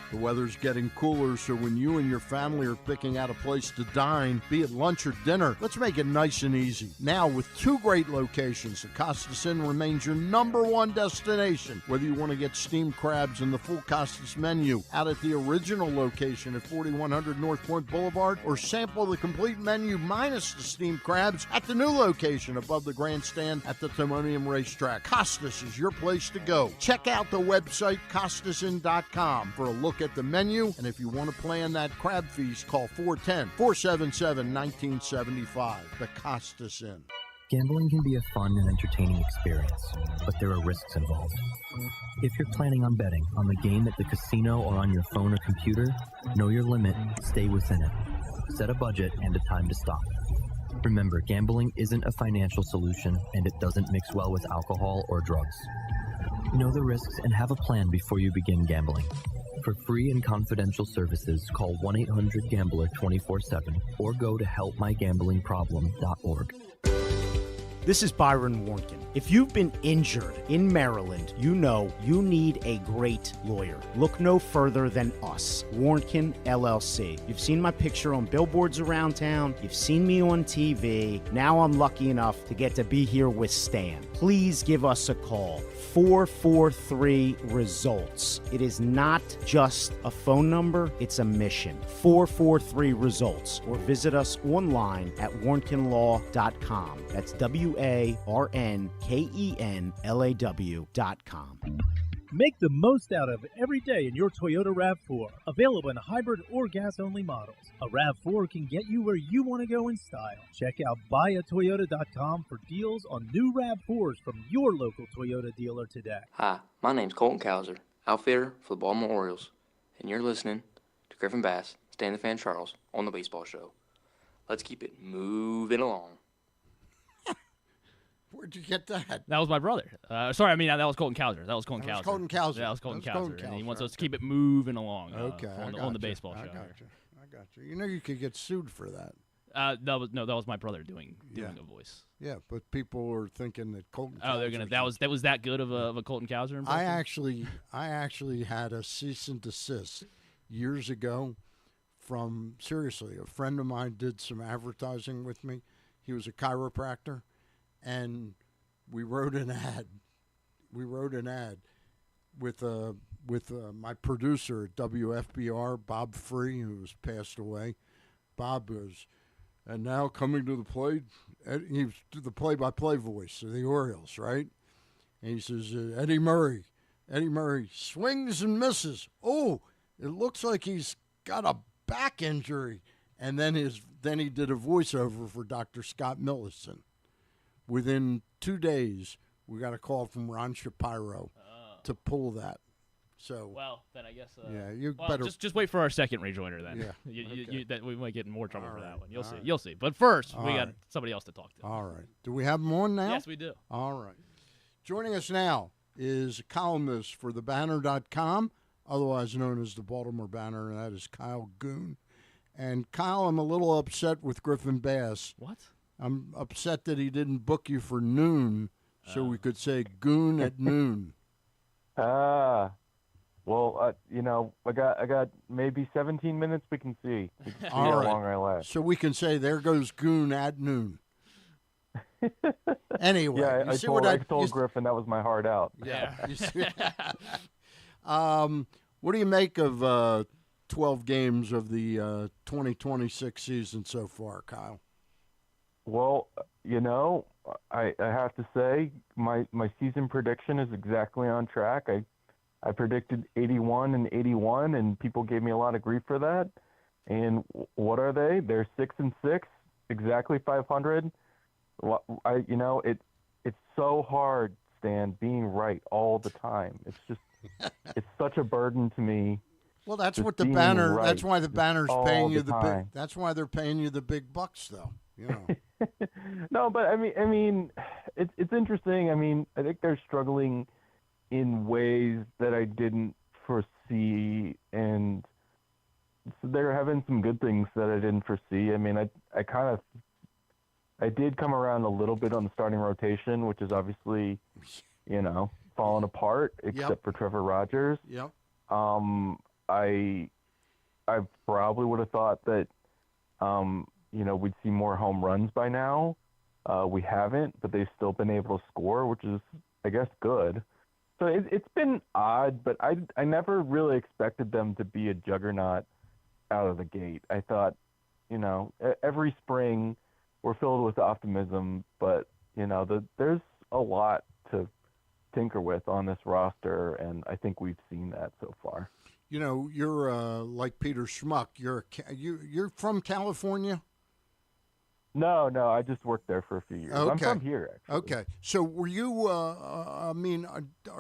The weather's getting cooler, so when you and your family are picking out a place to dine, be it lunch or dinner, let's make it nice and easy. Now, with 2 great locations, the Costas Inn remains your #1 destination. Whether you want to get steamed crabs and the full Costas menu out at the original location at 4100 North Point Boulevard, or sample the complete menu minus the steamed crabs at the new location above the grandstand at the Timonium Racetrack. Costas is your place to go. Check out the website, CostasInn.com, for a look at the menu, and if you want to plan that crab feast, call 410-477-1975. The Costas Inn. Gambling can be a fun and entertaining experience, but there are risks involved. If you're planning on betting on the game at the casino or on your phone or computer, know your limit, stay within it. Set a budget and a time to stop. Remember, gambling isn't a financial solution, and it doesn't mix well with alcohol or drugs. Know the risks and have a plan before you begin gambling. For free and confidential services, call 1-800-GAMBLER 24/7 or go to helpmygamblingproblem.org. This is Byron Warnken. If you've been injured in Maryland, you know you need a great lawyer. Look no further than us, Warnken LLC. You've seen my picture on billboards around town. You've seen me on TV. Now I'm lucky enough to get to be here with Stan. Please give us a call. 443-RESULTS. It is not just a phone number, it's a mission. 443-RESULTS. Or visit us online at warnkenlaw.com. That's WARNKENLAW.com. Make the most out of every day in your Toyota RAV4. Available in hybrid or gas-only models. A RAV4 can get you where you want to go in style. Check out buyatoyota.com for deals on new RAV4s from your local Toyota dealer today. Hi, my name's Colton Cowser, outfitter for the Baltimore Orioles, and you're listening to Griffin Bass, Stan the Fan Charles on the Baseball Show. Let's keep it moving along. Where'd you get that? That was my brother. Sorry, I mean, that was Colton Cowser. That was Colton Cowser. Colton Cowser. Yeah, that was Colton That was Cowser. Colton And he Cowser. wants us to keep it moving along Okay, on the baseball show. I got you. You know you could get sued for that. That was my brother doing a voice. Yeah, but people were thinking that Colton. Oh, they're gonna. That was that good of a Colton Cowser impression? I actually had a cease and desist years ago from, seriously, a friend of mine did some advertising with me. He was a chiropractor, and we wrote an ad. With my producer at WFBR, Bob Free, who's passed away. Bob goes, and now coming to the plate, he was the play-by-play voice of the Orioles, right? And he says, Eddie Murray swings and misses. Oh, it looks like he's got a back injury. And then he did a voiceover for Dr. Scott Millison. Within 2 days, we got a call from Ron Shapiro to pull that. So well, then I guess better just wait for our second rejoiner then. Yeah, that we might get in more trouble for that one. You'll see. right. You'll see. But first, All we got right. somebody else to talk to. All right. Do we have him on now? Yes, we do. All right. Joining us now is a columnist for thebanner.com, otherwise known as the Baltimore Banner, and that is Kyle Goon. And Kyle, I'm a little upset with Griffin Bass. What? I'm upset that he didn't book you for noon, so we could say Goon at noon. Well, I got maybe 17 minutes. We can see. All how right. long I last. So we can say there goes Goon at noon. Anyway, Yeah, you I see told, what I told Griffin that was my heart out. Yeah. You see, what do you make of 12 games of the 2026 season so far, Kyle? Well, I have to say my season prediction is exactly on track. I predicted 81 and 81, and people gave me a lot of grief for that. And what are they? They're 6-6, exactly 500. It's so hard, Stan, being right all the time. It's just it's such a burden to me. Well, that's just what the being banner. right That's why the banner's all paying you the the time. big. That's why they're paying you the big bucks, though. No, but I mean, it's interesting. I mean, I think they're struggling in ways that I didn't foresee, and so there have been some good things that I didn't foresee. I mean, I did come around a little bit on the starting rotation, which is obviously, falling apart, except for Trevor Rogers. Yep. I probably would have thought that, we'd see more home runs by now. We haven't, but they've still been able to score, which is, I guess, good. So it's been odd, but I never really expected them to be a juggernaut out of the gate. I thought, every spring we're filled with optimism, but, there's a lot to tinker with on this roster, and I think we've seen that so far. You're like Peter Schmuck. You're from California? No, I just worked there for a few years. Okay. I'm from here, actually. Okay. So were you, are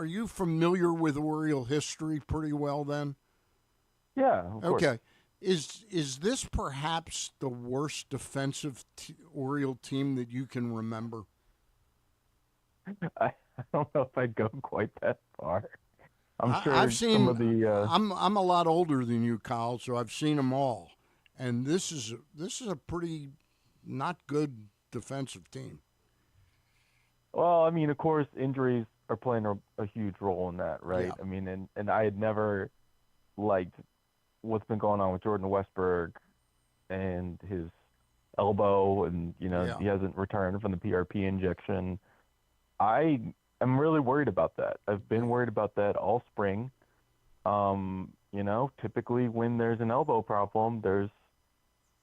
you familiar with Oriole history pretty well then? Yeah, of course. Okay. Is this perhaps the worst defensive Oriole team that you can remember? I don't know if I'd go quite that far. I'm sure I've seen some of the. I'm a lot older than you, Kyle, so I've seen them all, and this is a pretty not good defensive team. Well, I mean, of course, injuries are playing a huge role in that, right? Yeah. I mean, and I had never liked what's been going on with Jordan Westberg and his elbow, and he hasn't returned from the PRP injection. I am really worried about that. I've been worried about that all spring. Typically when there's an elbow problem, there's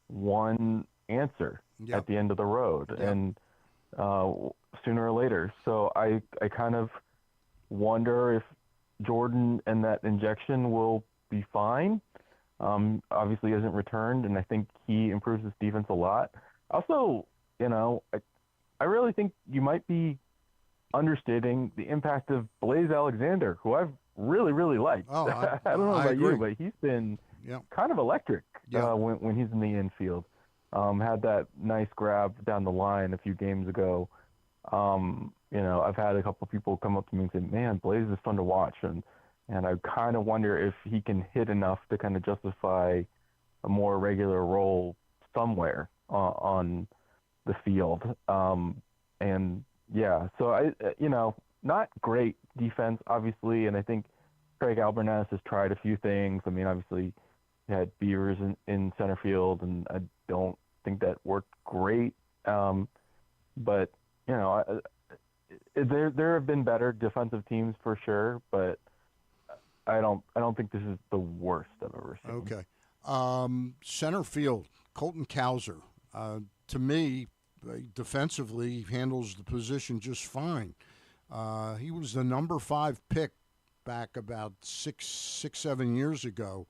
one answer at the end of the road, and sooner or later. So I kind of wonder if Jordan and that injection will be fine. Obviously hasn't returned, and I think he improves his defense a lot. Also, I really think you might be understating the impact of Blaze Alexander, who I've really, really liked. Oh, I don't know about you, but he's been kind of electric when he's in the infield. Had that nice grab down the line a few games ago. I've had a couple of people come up to me and say, man, Blaze is fun to watch. And I kind of wonder if he can hit enough to kind of justify a more regular role somewhere on the field. So not great defense, obviously, and I think Craig Albernas has tried a few things. I mean, obviously, he had Beavers in center field, and I don't think that worked great. But there have been better defensive teams for sure, but I don't think this is the worst I've ever seen. Okay. Center field, Colton Cowser. To me, defensively, handles the position just fine. He was the number 5 pick back about 7 years ago.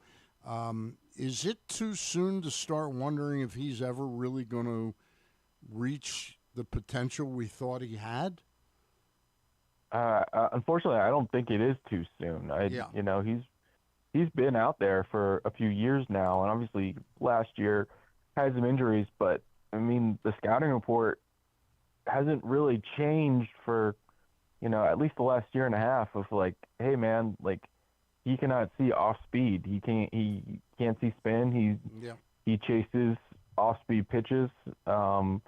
Is it too soon to start wondering if he's ever really going to reach the potential we thought he had? Unfortunately, I don't think it is too soon. He's been out there for a few years now, and obviously last year had some injuries, but I mean, the scouting report hasn't really changed for, at least the last year and a half of like, hey man, like he cannot see off speed. He can't see spin. He chases off speed pitches, and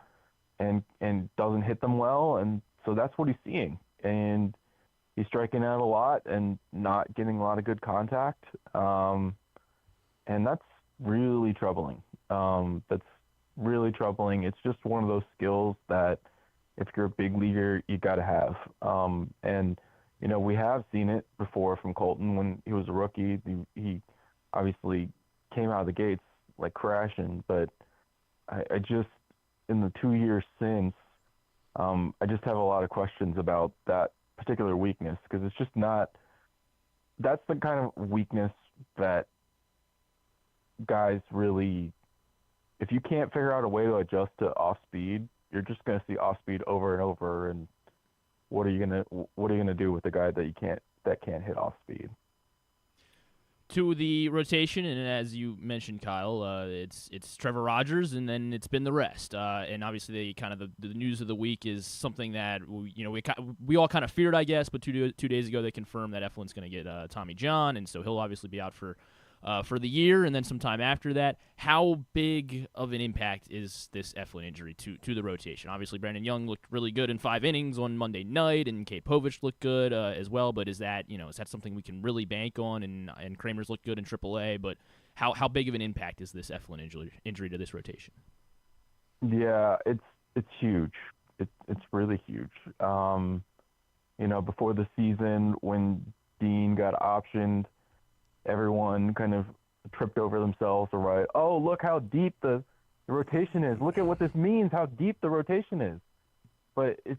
doesn't hit them well. And so that's what he's seeing. And he's striking out a lot and not getting a lot of good contact. And that's really troubling. That's really troubling. It's just one of those skills that if you're a big leaguer, you got to have. And we have seen it before from Colton when he was a rookie. He obviously came out of the gates like crashing, but I just, in the 2 years since, I just have a lot of questions about that particular weakness, because it's just not, that's the kind of weakness that guys really, if you can't figure out a way to adjust to off speed, you're just going to see off speed over and over. And what are you going to do with a guy that can't hit off speed? to the rotation, and as you mentioned, Kyle, it's Trevor Rogers, and then it's been the rest. And obviously, the news of the week is something that we all kind of feared, I guess. But two days ago, they confirmed that Eflin's going to get Tommy John, and so he'll obviously be out for the year, and then some time after that. How big of an impact is this Eflin injury to the rotation? Obviously, Brandon Young looked really good in 5 innings on Monday night, and Kate Povich looked good as well. But is that something we can really bank on? And Kramer's looked good in AAA. But how big of an impact is this Eflin injury to this rotation? Yeah, it's huge. It's really huge. Before the season, when Dean got optioned, everyone kind of tripped over themselves, right? Oh, look how deep the rotation is. Look at what this means, how deep the rotation is. But it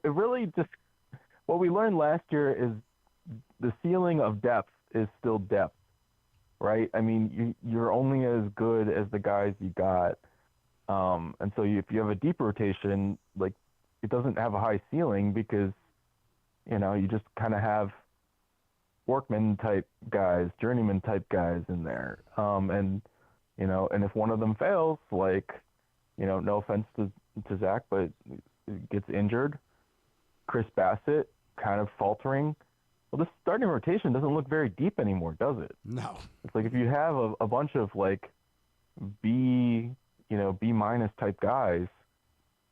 really just, what we learned last year is the ceiling of depth is still depth, right? I mean, you're only as good as the guys you got. And so if you have a deep rotation, like, it doesn't have a high ceiling because, you just kind of have workman type guys, journeyman type guys in there. And if one of them fails, like, no offense to Zach, but gets injured, Chris Bassett kind of faltering. Well, this starting rotation doesn't look very deep anymore, does it? No. It's like if you have a bunch of like B minus type guys,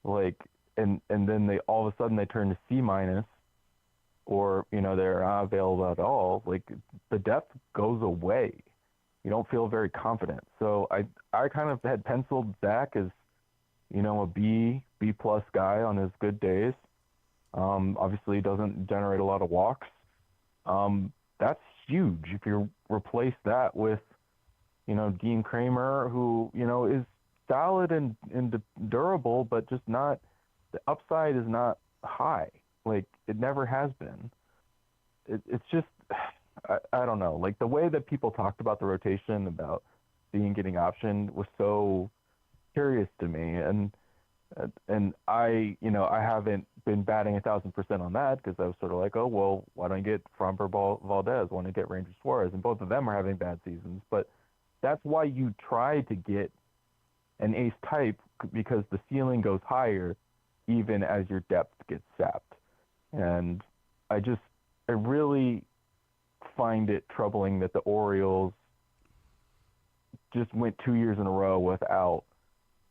like, and then they all of a sudden they turn to C minus, or they're not available at all, like the depth goes away. You don't feel very confident. So I kind of had penciled Zach as a B plus guy on his good days. Obviously he doesn't generate a lot of walks. That's huge if you replace that with Dean Kramer, who is solid and durable, but just not, the upside is not high. Like, it never has been. It's just, I don't know. Like, the way that people talked about the rotation, about Dean getting optioned, was so curious to me. And I haven't been batting 1,000% on that, because I was sort of like, oh, well, why don't you get Framber Valdez? Why don't you get Ranger Suarez? And both of them are having bad seasons. But that's why you try to get an ace type, because the ceiling goes higher even as your depth gets sapped. And I really find it troubling that the Orioles just went 2 years in a row without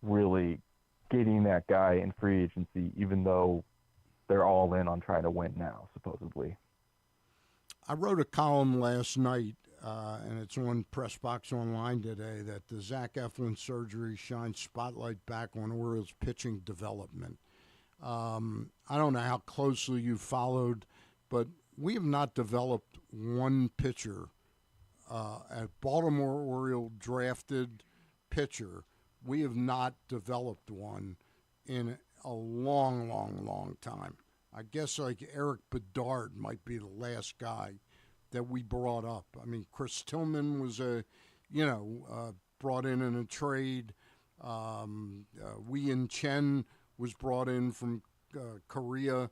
really getting that guy in free agency, even though they're all in on trying to win now, supposedly. I wrote a column last night, and it's on Press Box Online today, that the Zach Eflin surgery shines spotlight back on Orioles pitching development. I don't know how closely you followed, but we have not developed one pitcher, a Baltimore Oriole drafted pitcher. We have not developed one in a long, long, long time. I guess like Eric Bedard might be the last guy that we brought up. I mean, Chris Tillman was brought in a trade. Wei Yin Chen was brought in from Korea.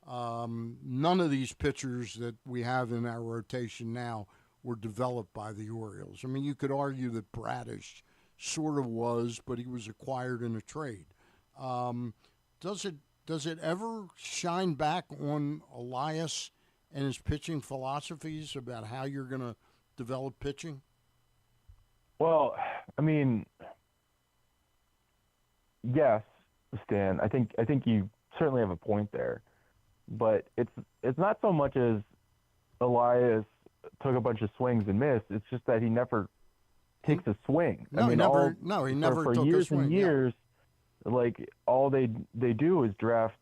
None of these pitchers that we have in our rotation now were developed by the Orioles. I mean, you could argue that Bradish sort of was, but he was acquired in a trade. Does it ever shine back on Elias and his pitching philosophies about how you're going to develop pitching? Well, I mean, yes, Stan. I think you certainly have a point there, but it's not so much as Elias took a bunch of swings and missed. It's just that he never takes a swing. No, he never for took years a swing. And years, like all they do is draft,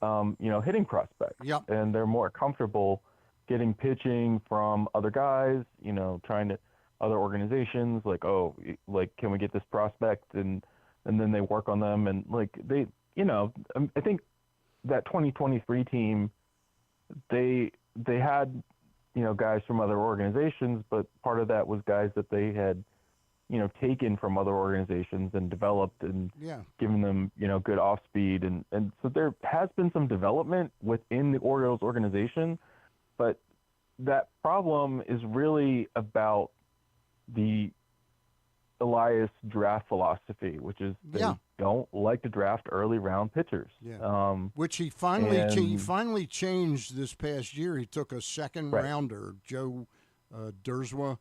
hitting prospects. Yep. And they're more comfortable getting pitching from other guys. Trying to other organizations. Like, can we get this prospect? And then they work on them. And like they, I think that 2023 team, they had, guys from other organizations, but part of that was guys that they had, taken from other organizations and developed and given them, good off speed. And so there has been some development within the Orioles organization, but that problem is really about the Elias draft philosophy, which is they don't like to draft early round pitchers. Yeah. Which he finally changed this past year. He took a second rounder, Joe Derswa.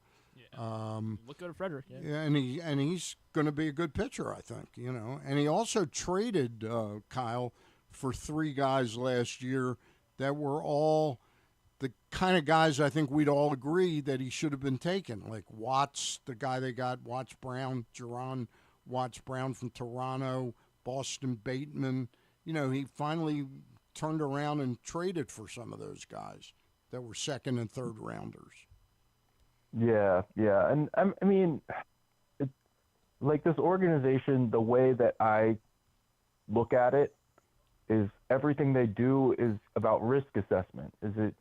Look good at Frederick. Yeah, and he's going to be a good pitcher, I think. And he also traded Kyle for 3 guys last year that were all the kind of guys I think we'd all agree that he should have been taken, like Watts, the guy they got, Watts Brown, Jerron Watts Brown from Toronto, Boston Bateman. He finally turned around and traded for some of those guys that were second and third rounders. Yeah. And I mean, it's like this organization, the way that I look at it is everything they do is about risk assessment. Is it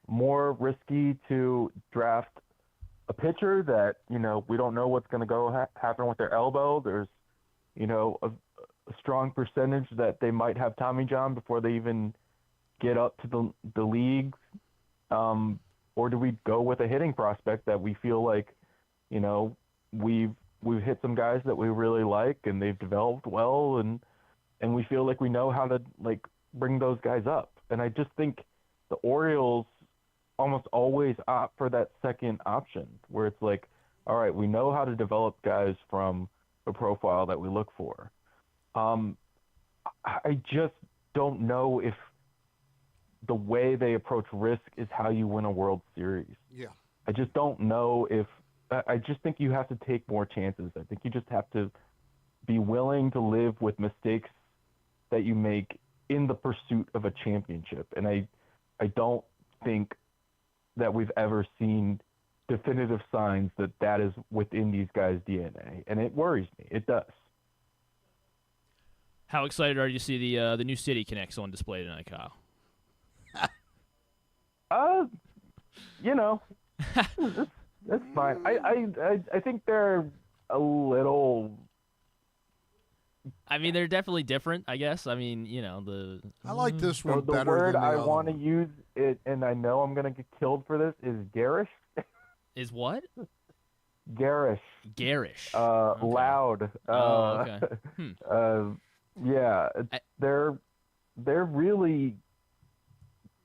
more risky to draft a pitcher that, we don't know what's going to happen with their elbow? There's, a strong percentage that they might have Tommy John before they even get up to the leagues. Or do we go with a hitting prospect that we feel like, we've hit some guys that we really like and they've developed well and we feel like we know how to bring those guys up. And I just think the Orioles almost always opt for that second option where it's like, all right, we know how to develop guys from a profile that we look for. I just don't know if the way they approach risk is how you win a World Series. Yeah. I just don't know I just think you have to take more chances. I think you just have to be willing to live with mistakes that you make in the pursuit of a championship. And I don't think that we've ever seen definitive signs that is within these guys' DNA. And it worries me. It does. How excited are you to see the new City Connects on display tonight, Kyle? That's fine. I think they're a little. I mean, they're definitely different, I guess. I mean, I like this one the better word than the I other want to one. use it, and I know I'm gonna get killed for this. Is garish? Is what? Garish. Garish. Okay. Loud. Okay. Yeah, they're really.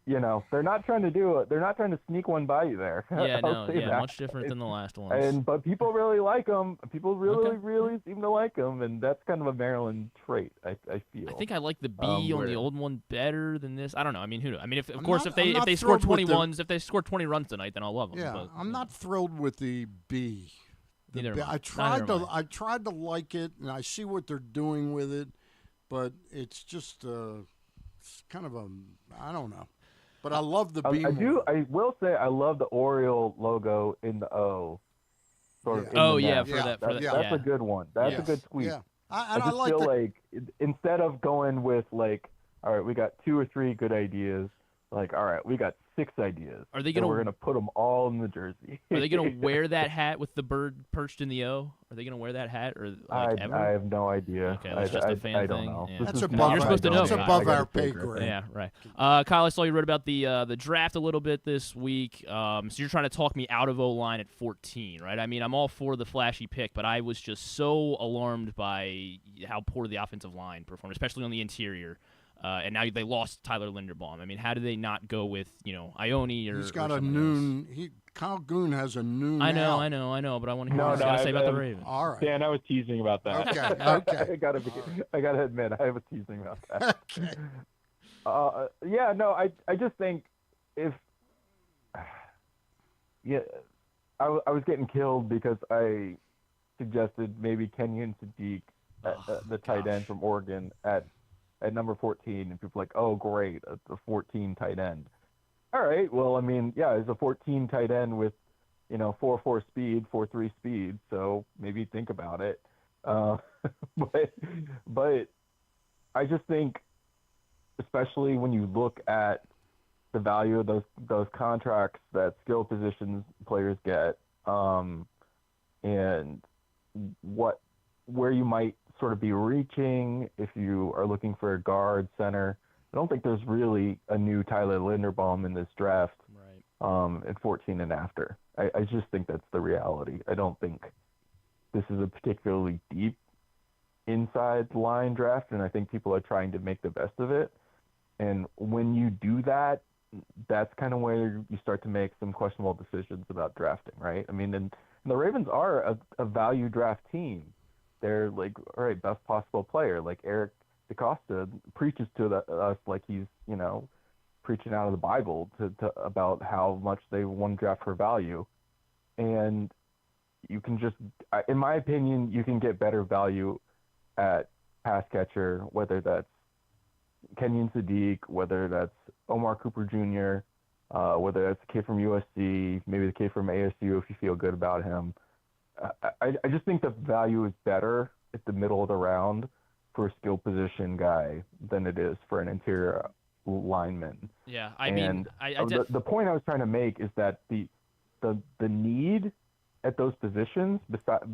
They're not trying to do it. They're not trying to sneak one by you there. Yeah, I'll say that. much different than the last ones. But people really like them. People really seem to like them, and that's kind of a Maryland trait. I feel. I think I like the B on the old one better than this. I don't know. I mean, who knows? I mean, if they score 21s, if they score 20 runs tonight, then I'll love them. Yeah, but, I'm not thrilled with the B. Neither am I. I tried to like it, and I see what they're doing with it, but it's just it's kind of I don't know. But I love the B. I will say I love the Oriole logo in the O. That's a good one. That's a good tweet. Yeah. I just feel like instead of going with all right, we got 2 or 3 good ideas. All right, we got 6 ideas. Are they we're gonna put them all in the jersey? Are they gonna wear that hat with the bird perched in the O? Are they gonna wear that hat or ever? I have no idea. Okay, that's just a fan I thing. don't know. Yeah. That's above. You're supposed to know. That's above our pay grade. Yeah, right. Kyle, I saw you wrote about the draft a little bit this week. So you're trying to talk me out of O-line at 14, right? I mean, I'm all for the flashy pick, but I was just so alarmed by how poor the offensive line performed, especially on the interior. And now they lost Tyler Linderbaum. I mean, how do they not go with Ione or? He's got or a noon. Kyle Goon has a noon. I know, out. but I want to hear what he's got to say about the Ravens. All right, Dan, I was teasing about that. Okay. I gotta admit, I was teasing about that. Okay. I just think if I was getting killed because I suggested maybe Kenyon Sadiq, the tight end from Oregon at number 14, and people are like, oh, great, the 14 tight end. All right, well, I mean, yeah, he's a 14 tight end with, 4.4 speed, 4.3 speed, so maybe think about it. But I just think, especially when you look at the value of those contracts that skill positions players get, and where you might sort of be reaching if you are looking for a guard center. I don't think there's really a new Tyler Linderbaum in this draft. Right. at 14 and after. I just think that's the reality. I don't think this is a particularly deep inside line draft, and I think people are trying to make the best of it. And when you do that, that's kind of where you start to make some questionable decisions about drafting, right? I mean, and the Ravens are a value draft team. They're like, all right, best possible player. Like Eric DaCosta preaches to us like he's, preaching out of the Bible to about how much they want to draft for value. And you can just, in my opinion, you can get better value at pass catcher, whether that's Kenyon Sadiq, whether that's Omar Cooper Jr., whether that's the kid from USC, maybe the kid from ASU if you feel good about him. I just think the value is better at the middle of the round for a skill position guy than it is for an interior lineman. Yeah, the point I was trying to make is that the need at those positions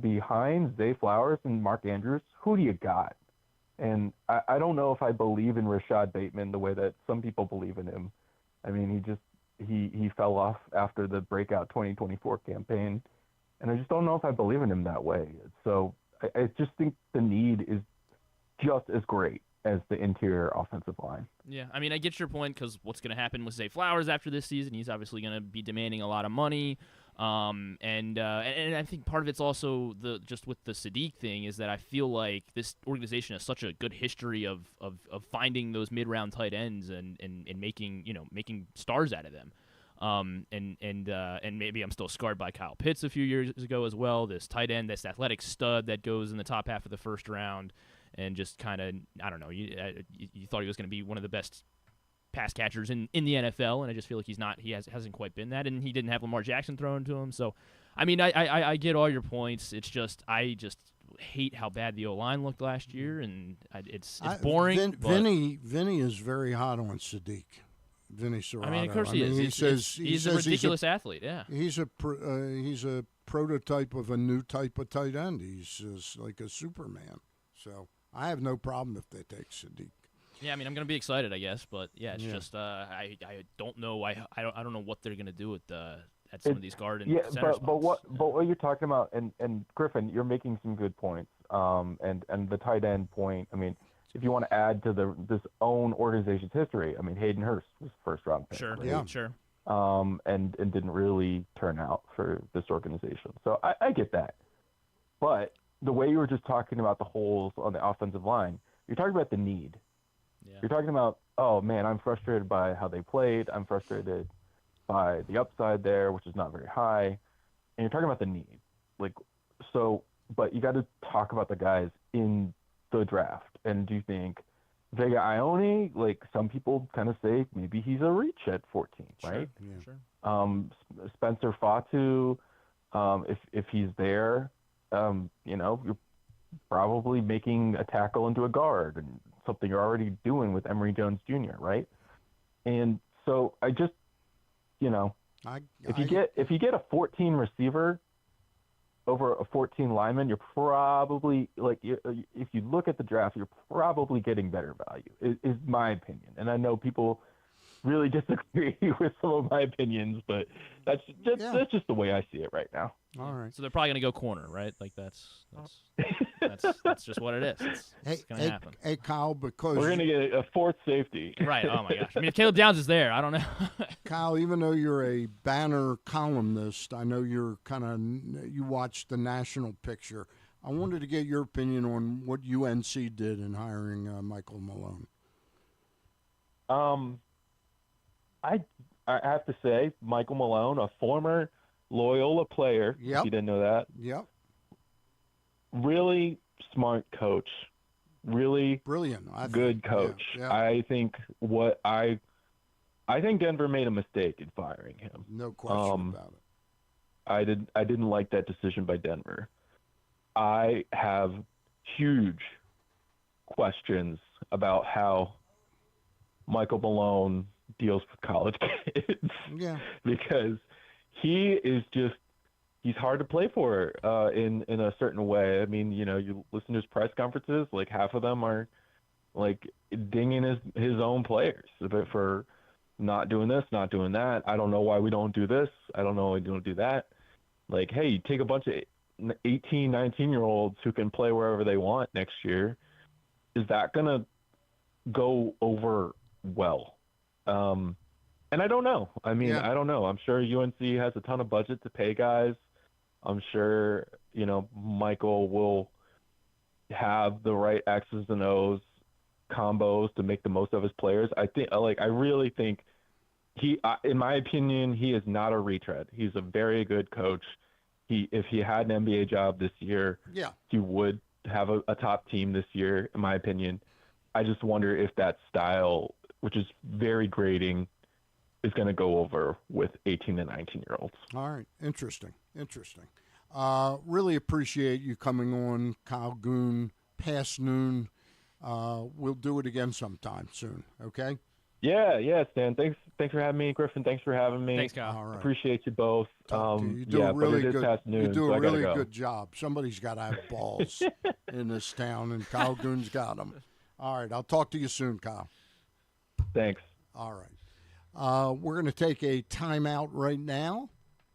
behind Zay Flowers and Mark Andrews, who do you got? And I don't know if I believe in Rashad Bateman the way that some people believe in him. I mean, he fell off after the breakout 2024 campaign, and I just don't know if I believe in him that way. So I just think the need is just as great as the interior offensive line. Yeah, I mean, I get your point because what's going to happen with Zay Flowers after this season? He's obviously going to be demanding a lot of money. And I think part of it's also just with the Sadiq thing is that I feel like this organization has such a good history of finding those mid-round tight ends and making stars out of them. And maybe I'm still scarred by Kyle Pitts a few years ago as well. This tight end, this athletic stud that goes in the top half of the first round, and just kind of, I don't know, you thought he was going to be one of the best pass catchers in the NFL, and I just feel like he's not. He hasn't quite been that, and he didn't have Lamar Jackson thrown to him. So, I mean, I get all your points. It's just I just hate how bad the O-line looked last year, and it's boring. Vinny is very hot on Sadiq. Vinny Serrato. I mean, of course he is. He's a ridiculous athlete. Yeah, he's a prototype of a new type of tight end. He's just like a Superman. So I have no problem if they take Sadiq. Yeah, I mean, I'm gonna be excited, I guess, but yeah, it's just I don't know. I don't know what they're gonna do at some of these guard and center spots. But what you're talking about, and Griffin, you're making some good points. And the tight end point. I mean, if you want to add to this own organization's history, I mean, Hayden Hurst was first round pick. Sure, right? yeah, sure. And didn't really turn out for this organization. So I get that. But the way you were just talking about the holes on the offensive line, you're talking about the need. Yeah. You're talking about, oh man, I'm frustrated by how they played. I'm frustrated by the upside there, which is not very high. And you're talking about the need. But you got to talk about the guys in the draft. And do you think Vega Ione, like some people kind of say, maybe he's a reach at 14, right? Sure. Spencer Fatu, if he's there, you're probably making a tackle into a guard and something you're already doing with Emory Jones Jr., right? And so I just, if you get a 14 receiver over a 14 lineman, you're probably if you look at the draft, you're probably getting better value. Is my opinion, and I know people really disagree with some of my opinions, but that's just the way I see it right now. All right. So they're probably gonna go corner, right? Like that's just what it is. It's gonna happen. Hey, Kyle, because we're gonna get a fourth safety. Right. Oh my gosh. I mean, if Caleb Downs is there, I don't know. Kyle, even though you're a banner columnist, I know you watch the national picture. I wanted to get your opinion on what UNC did in hiring Michael Malone. I have to say, Michael Malone, a former Loyola player, if you didn't know that. Yep. Really smart coach. Really brilliant. Good coach. Yeah. I think Denver made a mistake in firing him. No question about it. I didn't like that decision by Denver. I have huge questions about how Michael Malone deals with college kids. Yeah. Because he's hard to play for in a certain way. I mean, you listen to his press conferences, like half of them are like dinging his own players for not doing this, not doing that. I don't know why we don't do this. I don't know why we don't do that. Like, hey, you take a bunch of 18, 19-year-olds who can play wherever they want next year. Is that going to go over well? And I don't know. I mean, I don't know. I'm sure UNC has a ton of budget to pay guys. I'm sure, Michael will have the right X's and O's combos to make the most of his players. I really think in my opinion, he is not a retread. He's a very good coach. If he had an NBA job this year, he would have a top team this year, in my opinion. I just wonder if that style, which is very grading, is going to go over with 18 and 19-year-olds. All right. Interesting. Really appreciate you coming on, Kyle Goon, past noon. We'll do it again sometime soon, okay? Yeah, Stan. Thanks for having me. Griffin, thanks for having me. Thanks, Kyle. All right. Appreciate you both. You do a really good good job. Somebody's got to have balls in this town, and Kyle Goon's got them. All right, I'll talk to you soon, Kyle. Thanks. All right. We're going to take a timeout right now.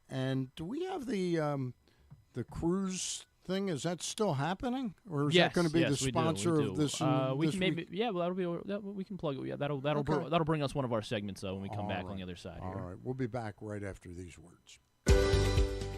And do we have the cruise thing? Is that still happening, or is that going to be the sponsor of this? We this can week? we can plug it. Yeah, that'll bring us one of our segments when we come back on the other side. All right, we'll be back right after these words.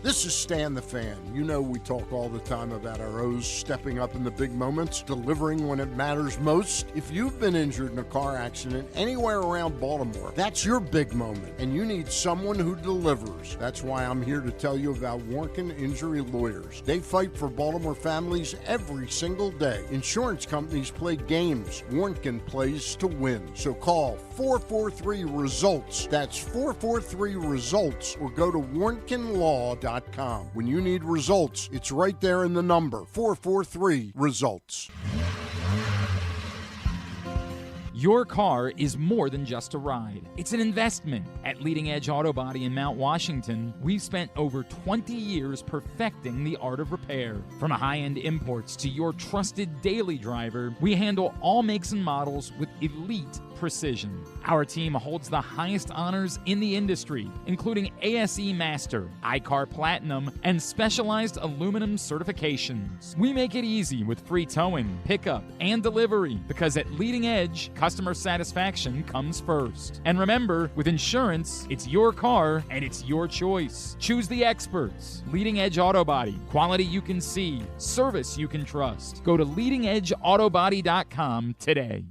This is Stan the Fan. You know we talk all the time about our O's stepping up in the big moments, delivering when it matters most. If you've been injured in a car accident anywhere around Baltimore, that's your big moment, and you need someone who delivers. That's why I'm here to tell you about Warnken Injury Lawyers. They fight for Baltimore families every single day. Insurance companies play games. Warnken plays to win. So call 443-RESULTS. That's 443-RESULTS, or go to warnkenlaw.com. When you need results, it's right there in the number, 443-RESULTS. Your car is more than just a ride. It's an investment. At Leading Edge Auto Body in Mount Washington, we've spent over 20 years perfecting the art of repair. From high-end imports to your trusted daily driver, we handle all makes and models with elite precision. Our team holds the highest honors in the industry, including ASE Master, iCar Platinum, and specialized aluminum certifications. We make it easy with free towing, pickup, and delivery, because at Leading Edge, customer satisfaction comes first. And remember, with insurance, it's your car and it's your choice. Choose the experts. Leading Edge Auto Body. Quality you can see. Service you can trust. Go to leadingedgeautobody.com today.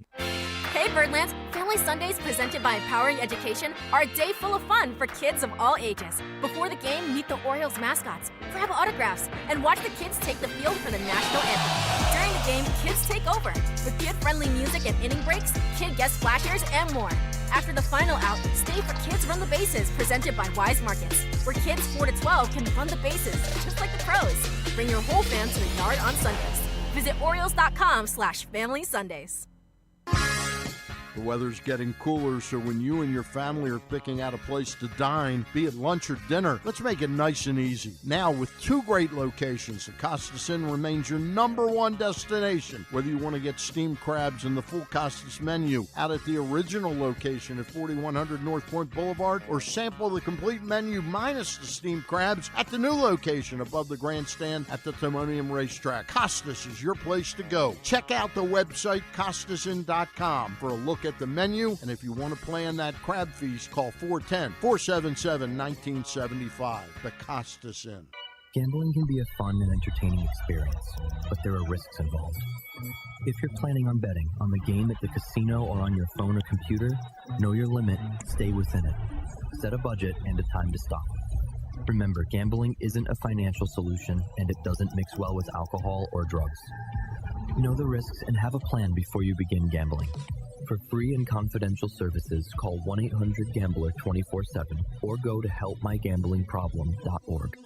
Hey Birdlands, Family Sundays presented by Empowering Education are a day full of fun for kids of all ages. Before the game, meet the Orioles mascots, grab autographs, and watch the kids take the field for the national anthem. During the game, kids take over with kid-friendly music and inning breaks, kid guest splashers, and more. After the final out, stay for Kids Run the Bases, presented by Wise Markets, where kids 4 to 12 can run the bases, just like the pros. Bring your whole fam to the yard on Sundays. Visit Orioles.com/Family Sundays. The weather's getting cooler, so when you and your family are picking out a place to dine, be it lunch or dinner, let's make it nice and easy. Now, with 2 great locations, the Costas Inn remains your #1 destination. Whether you want to get steamed crabs and the full Costas menu out at the original location at 4100 North Point Boulevard, or sample the complete menu minus the steamed crabs at the new location above the grandstand at the Timonium Racetrack, Costas is your place to go. Check out the website, CostasInn.com, for a look at the menu, and if you want to plan that crab feast, call 410-477-1975. The Costas Inn. Gambling can be a fun and entertaining experience, but there are risks involved. If you're planning on betting on the game at the casino or on your phone or computer, know your limit, stay within it. Set a budget and a time to stop. Remember, gambling isn't a financial solution, and it doesn't mix well with alcohol or drugs. Know the risks and have a plan before you begin gambling. For free and confidential services, call 1-800-GAMBLER 24/7 or go to helpmygamblingproblem.org.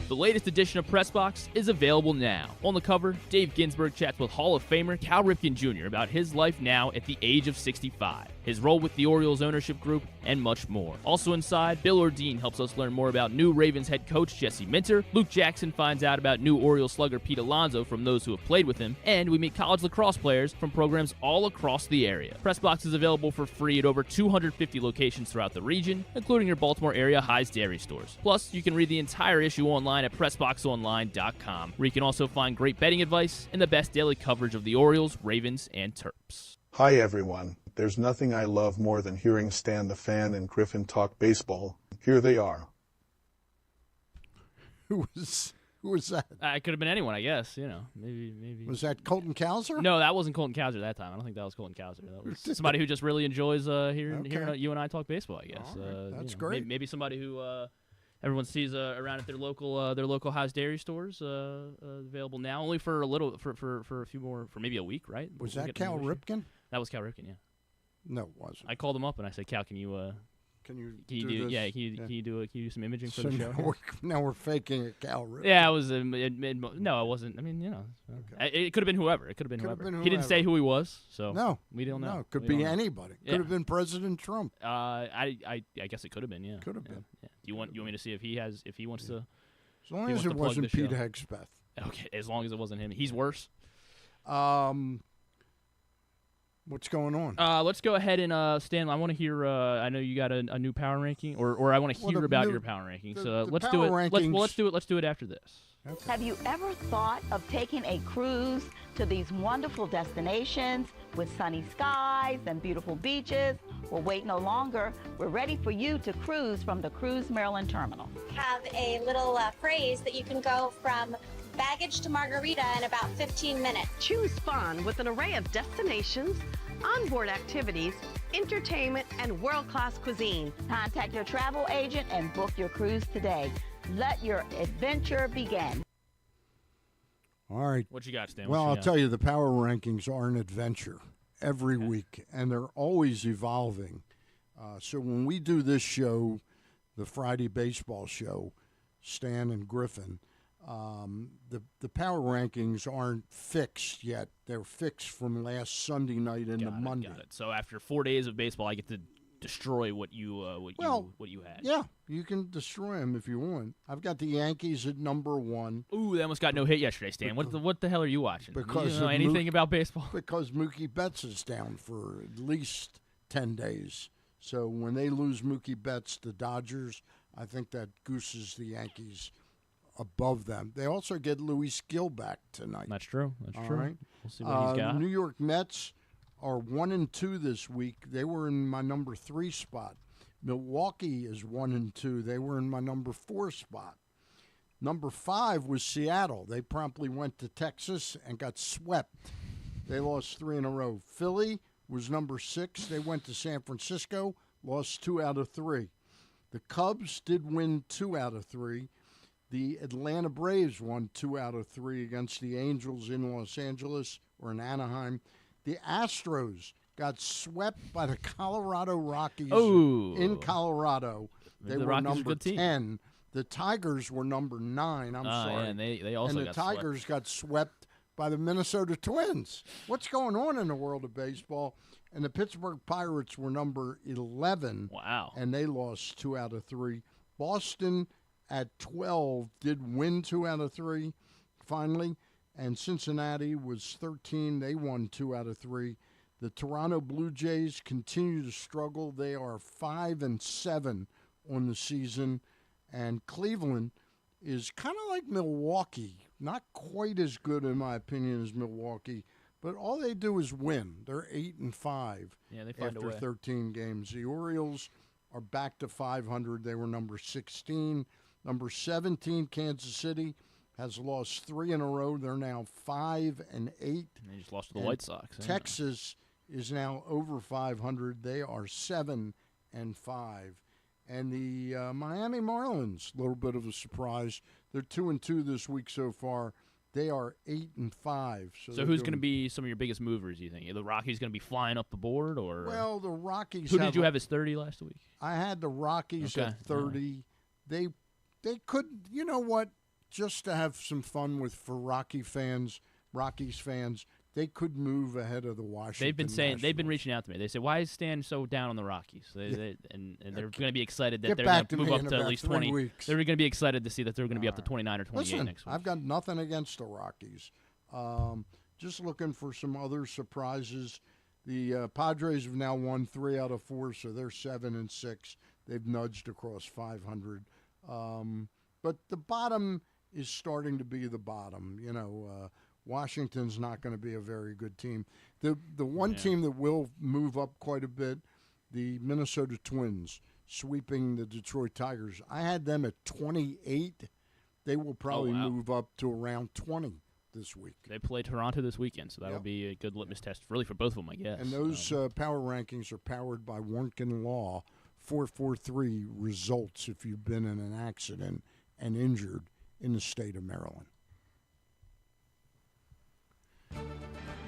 The latest edition of Pressbox is available now. On the cover, Dave Ginsburg chats with Hall of Famer Cal Ripken Jr. about his life now at the age of 65. his role with the Orioles ownership group, and much more. Also inside, Bill Ordine helps us learn more about new Ravens head coach Jesse Minter. Luke Jackson finds out about new Orioles slugger Pete Alonso from those who have played with him, and we meet college lacrosse players from programs all across the area. Pressbox is available for free at over 250 locations throughout the region, including your Baltimore area High's dairy stores. Plus, you can read the entire issue online at PressBoxOnline.com, where you can also find great betting advice and the best daily coverage of the Orioles, Ravens, and Terps. Hi, everyone. There's nothing I love more than hearing Stan the Fan and Griffin talk baseball. Here they are. Who was that? It could have been anyone, I guess. Maybe. Was that Colton Cowser? No, that wasn't Colton Cowser that time. I don't think that was Colton Cowser. That was somebody who just really enjoys hearing you and I talk baseball, I guess. Right. That's great. Maybe somebody who everyone sees around at their local Haas dairy stores, available now, only for a few more, for maybe a week, right? Was that Cal Ripken? That was Cal Ripken, yeah. No, it wasn't. I called him up and I said, Cal, can you do Can you do some imaging for the show? Now we're faking a Cal Ripken. Yeah, it was. No, it wasn't. I mean, it could have been whoever. It could have been whoever. He didn't say who he was, so no, we don't know. No, it could be anybody. Could have been President Trump. I guess it could have been. Yeah, could have been. Yeah. Do you want me to see if he wants to? As long as it wasn't Pete Hegspeth. Okay, as long as it wasn't him. He's worse. What's going on? Let's go ahead and Stan. I want to hear. I know you got a new power ranking, or I want to hear about your power ranking. So let's do it. Let's do it after this. Okay. Have you ever thought of taking a cruise to these wonderful destinations with sunny skies and beautiful beaches? Well, wait no longer. We're ready for you to cruise from the Cruise Maryland Terminal. Have a little phrase that you can go from baggage to margarita in about 15 minutes. Choose fun with an array of destinations, onboard activities, entertainment, and world-class cuisine. Contact your travel agent and book your cruise today. Let your adventure begin. All right. What you got, Stan? Well, I'll tell you, the power rankings are an adventure every week, and they're always evolving. So when we do this show, the Friday baseball show, Stan and Griffin, the power rankings aren't fixed yet. They're fixed from last Sunday night into Monday. Got it. So after 4 days of baseball, I get to destroy what you had. Yeah, you can destroy them if you want. I've got the Yankees at number 1. Ooh, they almost got no hit yesterday, Stan. What the hell are you watching? Because you know anything about baseball? Because Mookie Betts is down for at least 10 days. So when they lose Mookie Betts, the Dodgers, I think that gooses the Yankees above them. They also get Luis Gil back tonight. That's true. That's All true. Right? We'll see what he's got. The New York Mets are 1-2 this week. They were in my number 3 spot. Milwaukee is 1-2. They were in my number 4 spot. Number 5 was Seattle. They promptly went to Texas and got swept. They lost 3 in a row. Philly was number 6. They went to San Francisco, lost 2 out of 3. The Cubs did win 2 out of 3. The Atlanta Braves won 2 out of 3 against the Angels in Los Angeles or in Anaheim. The Astros got swept by the Colorado Rockies in Colorado. They were number 10. The Tigers were number 9. I'm sorry. Yeah, and they also and the Tigers got swept by the Minnesota Twins. What's going on in the world of baseball? And the Pittsburgh Pirates were number 11. Wow. And they lost 2 out of 3. Boston at 12 did win 2 out of 3 finally. And Cincinnati was 13. They won 2 out of 3. The Toronto Blue Jays continue to struggle. They are 5-7 on the season. And Cleveland is kind of like Milwaukee. Not quite as good, in my opinion, as Milwaukee. But all they do is win. They're 8-5 they find after a way. 13 games. The Orioles are back to 500. They were number 16. Number 17, Kansas City, has lost 3 in a row. They're now 5-8. They just lost to the White Sox. Texas is now over 500. They are 7-5. And the Miami Marlins, a little bit of a surprise. They're 2-2 this week so far. They are 8-5. So who's going to be some of your biggest movers? You think the Rockies going to be flying up the board, or well, the Rockies. Who did you have as 30 last week? I had the Rockies at 30. They could. You know what? Just to have some fun for Rockies fans, they could move ahead of the Washington. They've been reaching out to me. They say, why is Stan so down on the Rockies? And they're going to be excited that they're going to move up to at least 20. Weeks. They're going to be excited to see that they're going to be up to 29 or 28 next week. I've got nothing against the Rockies. Just looking for some other surprises. The Padres have now won 3 out of 4, so they're 7-6. They've nudged across 500. But the bottom is starting to be the bottom. Washington's not going to be a very good team. The one team that will move up quite a bit, the Minnesota Twins, sweeping the Detroit Tigers. I had them at 28. They will probably move up to around 20 this week. They play Toronto this weekend, so that'll be a good litmus test, really, for both of them, I guess. And those power rankings are powered by Warnken Law, 443 results if you've been in an accident and injured in the state of Maryland.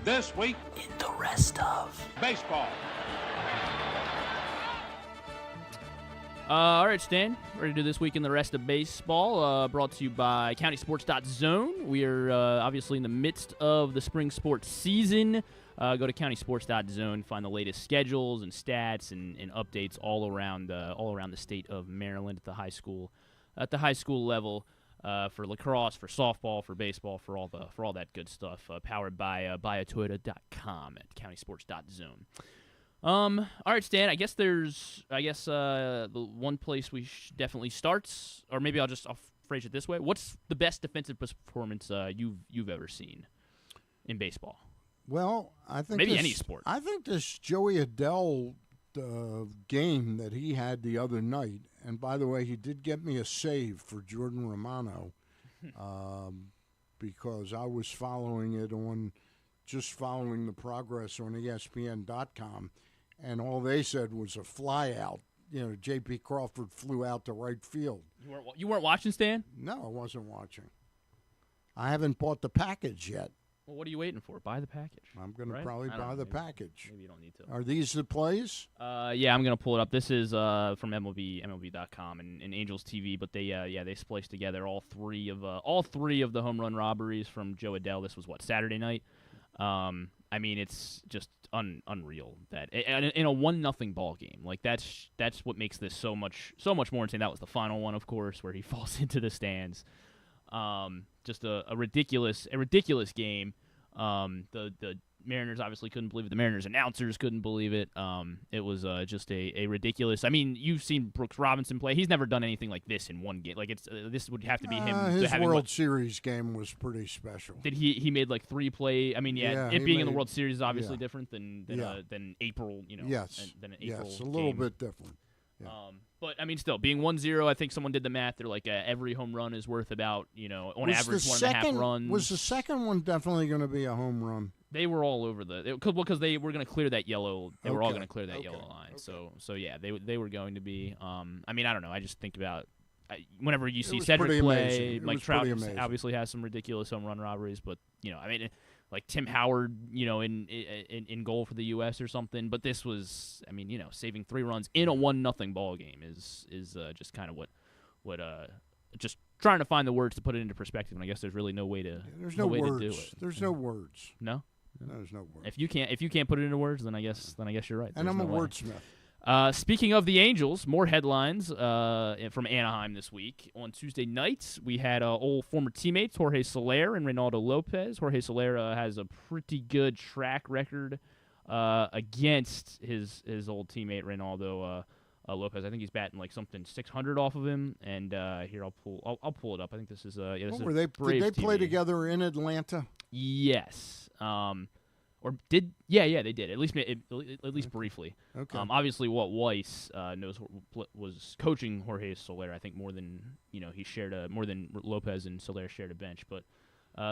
This week in the rest of baseball. All right, Stan, ready to do this week in the rest of baseball, brought to you by CountySports.zone. We are obviously in the midst of the spring sports season. Go to CountySports.zone, find the latest schedules and stats and updates all around the state of Maryland at the high school level, for lacrosse, for softball, for baseball, for all that good stuff. Powered by BuyAToyota.com at CountySports.zone. All right, Stan. I guess the one place we definitely starts, or maybe I'll phrase it this way: what's the best defensive performance you've ever seen in baseball? Well, I think maybe any sport. I think this Joey Adele game that he had the other night, and by the way, he did get me a save for Jordan Romano, because I was following the progress on ESPN.com, and all they said was a fly out. J.P. Crawford flew out to right field. You weren't watching, Stan? No, I wasn't watching. I haven't bought the package yet. Well, what are you waiting for? Buy the package. I'm going to probably buy the package. Maybe you don't need to. Are these the plays? Yeah, I'm going to pull it up. This is from MLB.com and Angels TV, but they spliced together all three of the home run robberies from Joe Adele. This was Saturday night. I mean, it's just unreal that in a 1-0 ball game, like that's what makes this so much more insane. That was the final one, of course, where he falls into the stands. Just a ridiculous game. The Mariners obviously couldn't believe it. The Mariners announcers couldn't believe it. It was just a ridiculous. I mean, you've seen Brooks Robinson play. He's never done anything like this in one game. Like this would have to be him. His World Series game was pretty special. Did he made like 3 plays? I mean, it being in the World Series is obviously different than April. Yes, than an April. Yes, a little bit different. Yeah. But I mean, still being 1-0, I think someone did the math. They're like every home run is worth about on average 1.5 runs. Was the second one definitely going to be a home run? They were all over because they were going to clear that yellow. They were all going to clear that yellow line. Okay. So yeah, they were going to be. I mean, I don't know. I just think about whenever you see Cedric play, Mike Trout obviously has some ridiculous home run robberies, but I mean. Like Tim Howard, in goal for the U.S. or something. But this was, I mean, saving 3 runs in a 1-0 ball game is just kind of what just trying to find the words to put it into perspective. And I guess there's really no way to there's no way words. To do it. There's no words. No, there's no words. If you can't put it into words, then I guess you're right. And I'm a wordsmith. Speaking of the Angels, more headlines from Anaheim this week. On Tuesday nights, we had old former teammates Jorge Soler and Reynaldo Lopez. Jorge Soler has a pretty good track record against his old teammate Reynaldo Lopez. I think he's batting like something 600 off of him. And here I'll pull it up. I think this is did they play together in Atlanta? Yes. Or did they did at least briefly. Okay. Obviously, Walt Weiss was coaching Jorge Soler. I think more than he shared more than Lopez and Soler shared a bench. But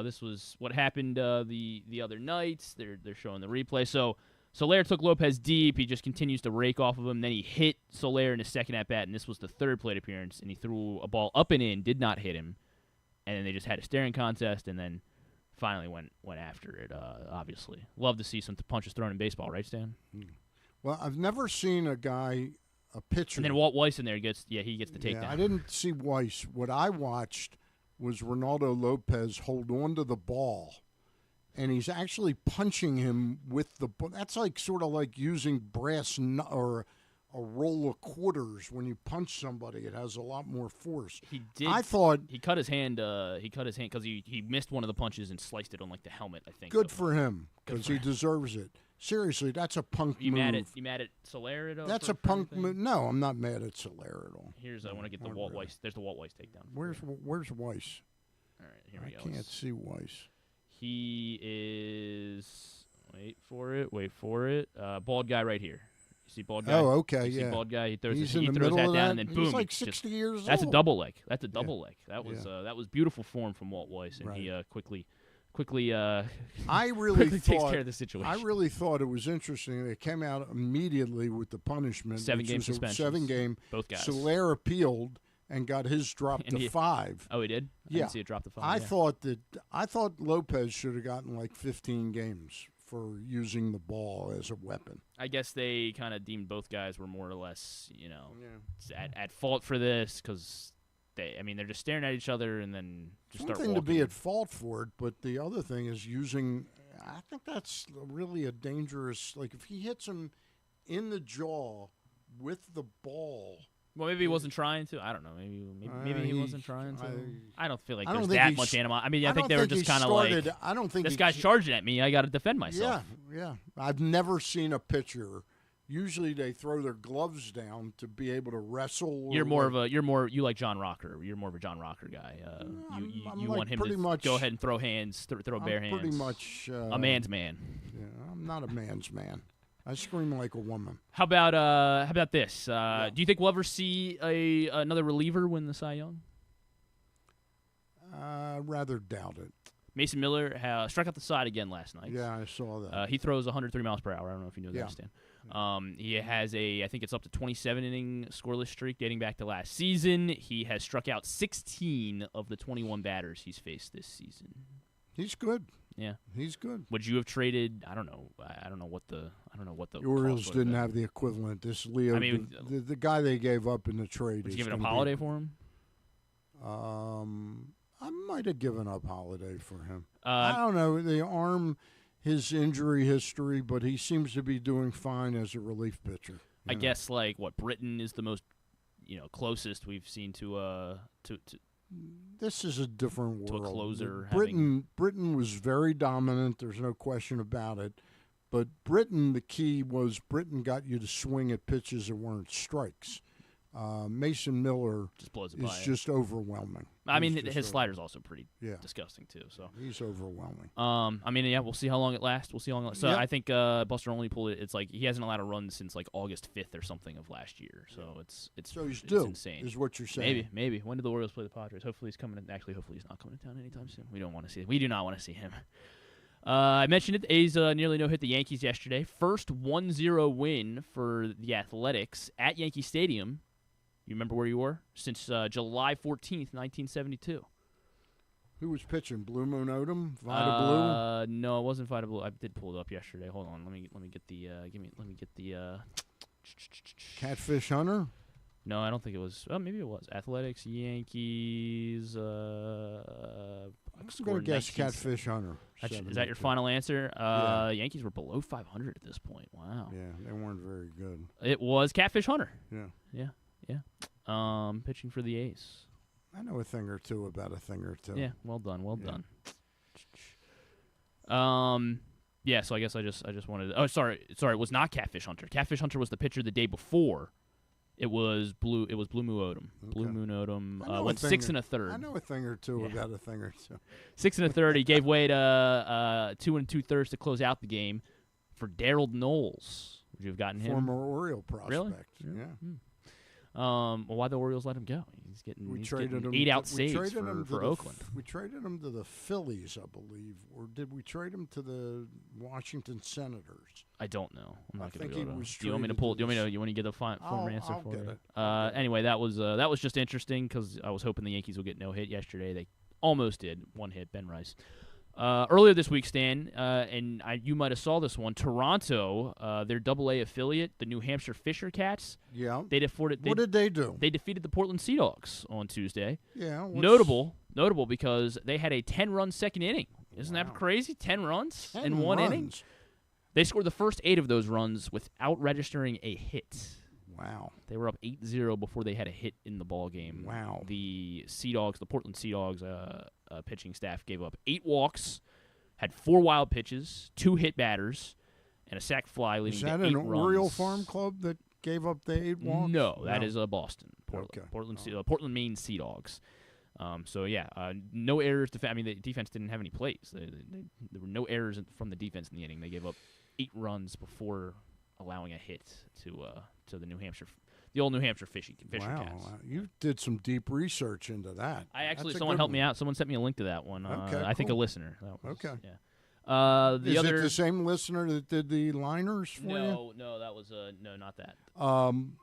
this was what happened the other nights. They're showing the replay. So Soler took Lopez deep. He just continues to rake off of him. Then he hit Soler in his second at bat, and this was the third plate appearance. And he threw a ball up and in, did not hit him, and then they just had a staring contest, and then. Finally went after it, obviously. Love to see some punches thrown in baseball, right, Stan? Well, I've never seen a pitcher. And then Walt Weiss in there he gets the takedown. I didn't see Weiss. What I watched was Reynaldo Lopez hold on to the ball, and he's actually punching him with the. That's like sort of like using brass or a roll of quarters. When you punch somebody, it has a lot more force. He did. I thought he cut his hand. He cut his hand because he missed one of the punches and sliced it on like the helmet. I think. Good for him because he deserves it. Seriously, that's a punk move. You mad at Solera? That's a punk move. No, I'm not mad at Solera at all. I want to get the Walt Weiss. There's the Walt Weiss takedown. Where's Weiss? All right, here we go. I can't see Weiss. He is. Wait for it. Bald guy right here. You see bald guy? Oh, okay, you yeah. See bald guy. He throws He's he in the throws middle that of down that. and then boom. He's like 60 years old. That's a double leg. That was beautiful form from Walt Weiss, and Right. he quickly I really quickly thought, takes care of the situation. I really thought it was interesting. They came out immediately with the punishment. 7-game which was a suspensions. 7-game. Both guys. Solera appealed and got his dropped to 5. Oh, he did? I Yeah. didn't see it drop to 5. I thought Lopez should have gotten like 15 games for using the ball as a weapon. I guess they kind of deemed both guys were more or less, at fault for this because they're just staring at each other and then just One start thing walking. to be at fault for it, but the other thing is using. I think that's really a dangerous. Like if he hits him in the jaw with the ball. Well, maybe he wasn't trying to. I don't know. Maybe he wasn't trying to. I don't feel like there's think that much animosity. I mean, I think they were just kind of like, I don't think this guy's charging at me. I got to defend myself. Yeah. I've never seen a pitcher. Usually they throw their gloves down to be able to wrestle. You like John Rocker. You're more of a John Rocker guy. You like want him pretty to much, go ahead and throw hands, throw bare hands. Pretty much a man's man. Yeah, I'm not a man's man. I scream like a woman. How about this? Do you think we'll ever see another reliever win the Cy Young? Rather doubt it. Mason Miller struck out the side again last night. Yeah, I saw that. He throws 103 miles per hour. I don't know if you know that, Stan. He has I think it's up to 27-inning scoreless streak dating back to last season. He has struck out 16 of the 21 batters he's faced this season. He's good. Yeah, he's good. Would you have traded? I don't know what the The Orioles didn't have the equivalent. This Leo, the guy they gave up in the trade. Would you give it up Holiday for him? I might have given up Holiday for him. I don't know the arm, his injury history, but he seems to be doing fine as a relief pitcher. I guess Britton is the most closest we've seen to. This is a different world. To a closer. Britton was very dominant. There's no question about it. But the key was Britton got you to swing at pitches that weren't strikes. Mason Miller just blows it is by just overwhelming. I mean, his slider's also pretty disgusting too. So he's overwhelming. We'll see how long it lasts. So I think Buster Olney pulled it. It's like he hasn't allowed a run since like August 5th or something of last year. So it's insane. Is what you're saying? Maybe. When do the Orioles play the Padres? Hopefully he's coming. Hopefully he's not coming to town anytime soon. We do not want to see him. I mentioned it. A's nearly no-hit the Yankees yesterday. First 1-0 win for the Athletics at Yankee Stadium. You remember where you were? Since July 14th, 1972. Who was pitching? Blue Moon Odom? Vida Blue? No, it wasn't Vida Blue. I did pull it up yesterday. Hold on. Let me get the Catfish Hunter? No, I don't think it was. Oh, maybe it was. Athletics, Yankees. I'm going to guess Catfish Hunter. Is that your final answer? Yeah. Yankees were below 500 at this point. Wow. Yeah, they weren't very good. It was Catfish Hunter. Yeah. Pitching for the A's. I know a thing or two about a thing or two. Yeah, well done. Yeah, so I guess I just wanted to, sorry, it was not Catfish Hunter. Catfish Hunter was the pitcher the day before. It was Blue Moon Odom. Okay. Blue Moon Odom went 6 1/3. I know a thing or two about a thing or two. 6 1/3. He gave way to 2 2/3 to close out the game for Darrell Knowles. Would you have gotten him? Former Oriole prospect. Really? Yeah. Why'd the Orioles let him go? He's getting 8 out saves for Oakland. We traded him to the Phillies, I believe, or did we trade him to the Washington Senators? I don't know. I'm not going to go. Do you want me to pull? You want to get the former answer I'll for get you? it. Anyway, that was just interesting because I was hoping the Yankees would get no hit yesterday. They almost did. One hit, Ben Rice. Earlier this week, Stan, and you might have saw this one. Toronto, their AA affiliate, the New Hampshire Fisher Cats. Yeah. What did they do? They defeated the Portland Sea Dogs on Tuesday. Yeah. Notable because they had a 10-run second inning Isn't that crazy? 10 runs 10 in one inning? runs. They scored the first 8 of those runs without registering a hit. Wow. They were up 8-0 before they had a hit in the ball game. Wow. The Portland Sea Dogs pitching staff gave up 8 walks, had 4 wild pitches, 2 hit batters, and a sac fly leading to 8 runs. Is that an Oriole Farm Club that gave up the 8 walks? No, that is Boston. Portland. Okay. Portland, Maine Sea Dogs. No errors. The defense didn't have any plays. There were no errors from the defense in the inning. They gave up 8 runs before allowing a hit to the old New Hampshire Fisher Cats. Wow, you did some deep research into that. Someone helped me out. Someone sent me a link to that one. Okay, I think a cool. listener. That was, Okay. Yeah. Is it the same listener that did the liners for you? No, that was not that.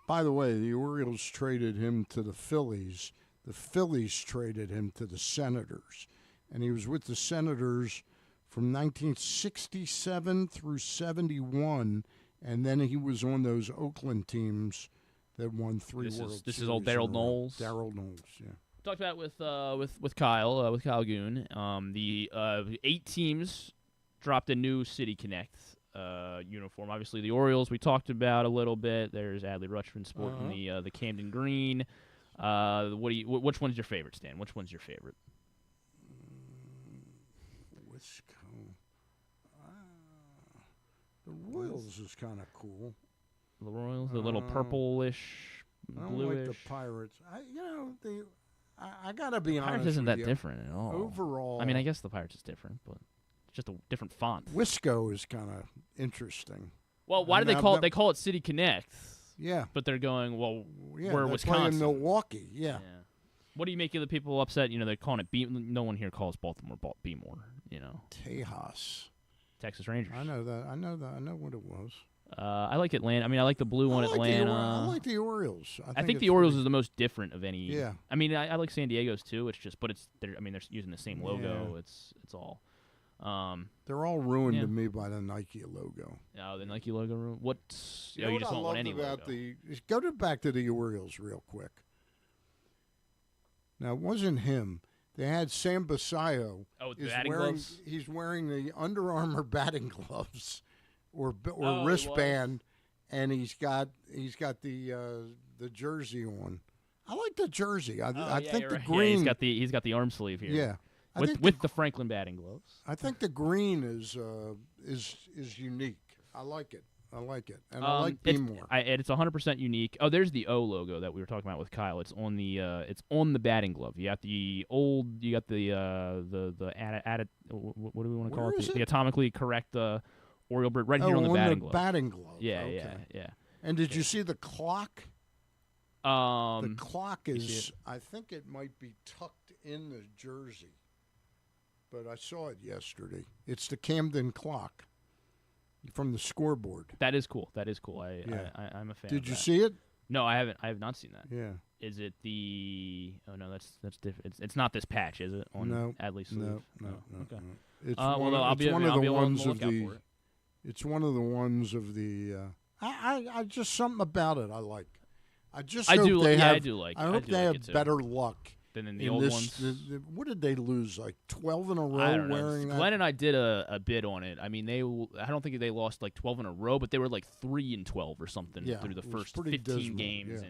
By the way, the Orioles traded him to the Phillies. The Phillies traded him to the Senators, and he was with the Senators from 1967 through 71, and then he was on those Oakland teams that won 3 World Series. This is old Daryl Knowles. Daryl Knowles, yeah. Talked about it with Kyle Goon. The 8 teams dropped a new City Connect uniform. Obviously, the Orioles we talked about a little bit. There's Adley Rutschman sporting the Camden Green. Which one's your favorite, Stan? Which one's your favorite? The Royals is kind of cool. The Royals, the little purplish, bluish. I don't like the Pirates. I gotta be honest. Pirates isn't with that you. different at all. Overall, I mean, I guess the Pirates is different, but it's just a different font. Wisco is kind of interesting. Well, why do they call it? They call it City Connect. Yeah, but they're going. Well, yeah, we're Wisconsin, Milwaukee. Yeah. What do you make of the people upset? They're calling it no one here calls Baltimore B-more. Tejas. Texas Rangers. I know that. I know what it was. I like Atlanta. I mean, I like the blue one, Atlanta. I like the Orioles. I think the Orioles is the most different of any. Yeah. I mean, I like San Diego's too. It's just, but they're using the same logo. Yeah. It's all. They're all ruined to me by the Nike logo. Oh, the Nike logo ruined. What's you just don't want any about logo. Back to the Orioles real quick. Now, it wasn't him. They had Sam Basayo. Oh, with the batting gloves? He's wearing the Under Armour batting gloves or wristband, and he's got the jersey on. I like the jersey. I think the green. Yeah, he's got the arm sleeve here. Yeah. With the Franklin batting gloves. I think the green is unique. I like it. And I like B-more. It's 100% unique. Oh, there's the O logo that we were talking about with Kyle. It's on the batting glove. You got the what do we want to call it? The atomically correct Oriole bird right here on the batting glove. Batting glove. Yeah, okay. yeah. And did you see the clock? The clock is, I think it might be tucked in the jersey, but I saw it yesterday. It's the Camden clock from the scoreboard. That is cool. I'm a fan. Did you see it? No, I haven't. I have not seen that. Yeah. Is it the? Oh no, that's different. It's not this patch, is it? On Adley's sleeve? No. Okay. It's I'll be on the lookout for it. It's one of the ones of the. I just something about it I like. I hope they have better luck than in the old ones. What did they lose? Like 12 in a row I don't know. wearing that? Glenn and I did a bid on it. I mean, I don't think they lost like 12 in a row, but they were like 3-12 or something through the first 15 dismal, games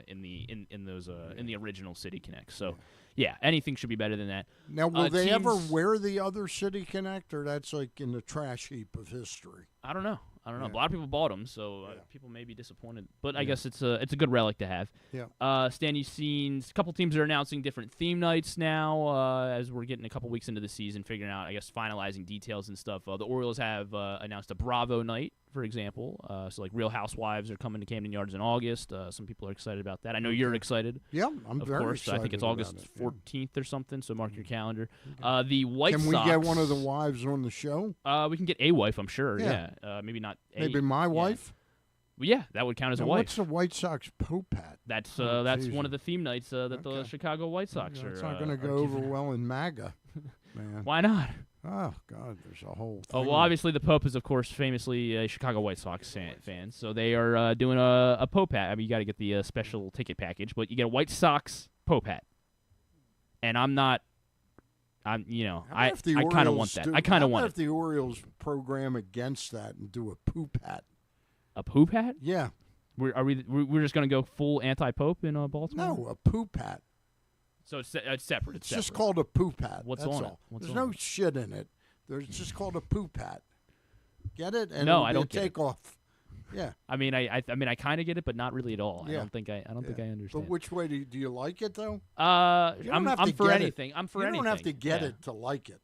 in the original City Connect. So. Yeah, anything should be better than that. Now, will they ever wear the other City Connect, or that's like in the trash heap of history? I don't know. Yeah. A lot of people bought them, so people may be disappointed. But I guess it's a good relic to have. Yeah. Stan, you've seen a couple teams are announcing different theme nights now as we're getting a couple weeks into the season, figuring out, I guess, finalizing details and stuff. The Orioles have announced a Bravo night, for example. So, like, Real Housewives are coming to Camden Yards in August. Some people are excited about that. I know you're excited. Yeah, I'm of very course. excited. I think it's August 14th or something, so mark your calendar. The White Sox. Can we get one of the wives on the show? We can get a wife, I'm sure. Yeah. Maybe not Maybe my wife? Well, yeah, that would count as a wife. What's the White Sox Pope hat? That's one of the theme nights that the Chicago White Sox are. It's not going to go over well in MAGA, man. Why not? Oh, God, there's a whole thing. Oh, well, obviously the Pope is, of course, famously a Chicago White Sox fan, so they are doing a Pope hat. I mean, you got to get the special ticket package, but you get a White Sox Pope hat. And I'm not I How kind of want that. I kind of want if the Orioles program against that and do a poop hat? A poop hat? Yeah. We're just going to go full anti-Pope in Baltimore? No, a poop hat. So it's separate. It's just called a poop hat. What's That's on all. it? There's no shit in it. There's just called a poop hat. Get it? And no, I don't take off. Yeah. I mean, I kind of get it, but not really at all. Yeah. I don't think I understand. But which way do you like it though? I'm for anything. I'm for anything. You don't have to get it to like it.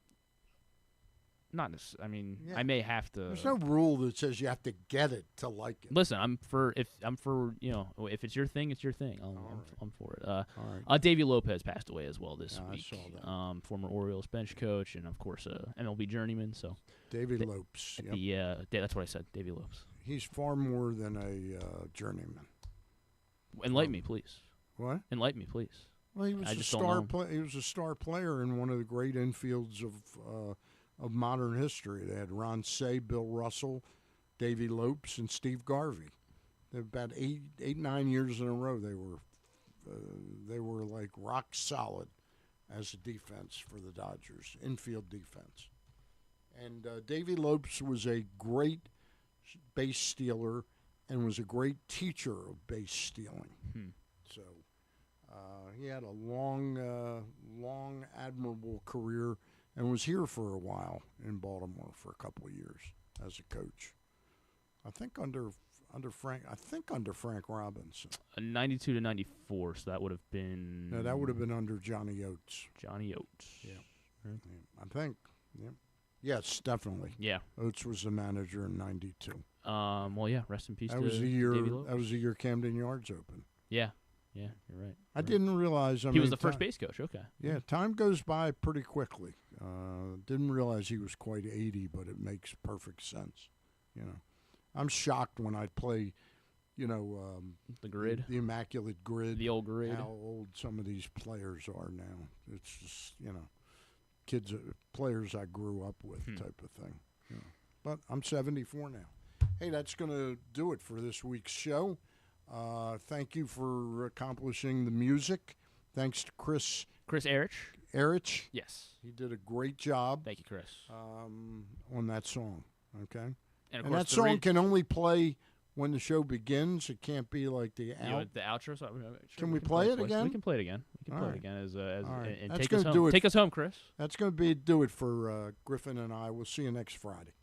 Not necessarily. I mean, I may have to. There's no rule that says you have to get it to like it. Listen, if it's your thing, it's your thing. I'm for it. All right. Davey Lopez passed away as well this week. I saw that. Former Orioles bench coach and of course MLB journeyman. So Davey Lopes. Yep. That's what I said. Davey Lopes. He's far more than a journeyman. Enlighten me, please. What? Enlighten me, please. Well, he was he was a star player in one of the great infields of modern history. They had Ron Say, Bill Russell, Davey Lopes, and Steve Garvey. About 9 years in a row, they were like rock solid as a defense for the Dodgers, infield defense. And Davey Lopes was a great base stealer and was a great teacher of base stealing. So he had a long, admirable career and was here for a while in Baltimore for a couple of years as a coach. I think under Frank Robinson. 92 to 94, so that would have been. No, that would have been under Johnny Oates. Johnny Oates. Yeah. Right. Yeah, I think. Yeah. Yes, definitely. Yeah. Oates was the manager in 92. Well, yeah. Rest in peace. That was the year. That was the year Camden Yards opened. Yeah. Yeah, you're right. I didn't realize. He was the first base coach. Okay. Yeah, time goes by pretty quickly. Didn't realize he was quite 80, but it makes perfect sense. You know, I'm shocked when I play. You know, the grid, the immaculate grid, the old grid. How old some of these players are now. It's just kids, players I grew up with, type of thing. You know. But I'm 74 now. Hey, that's going to do it for this week's show. Thank you for accomplishing the music. Thanks to Chris Erich. Yes. He did a great job. Thank you, Chris. On that song. Okay. And that song can only play when the show begins. It can't be like the the outro. So can we play it again? We can play it again. And that's take us home. Take us home, Chris. That's going to do it for Griffin and I. We'll see you next Friday.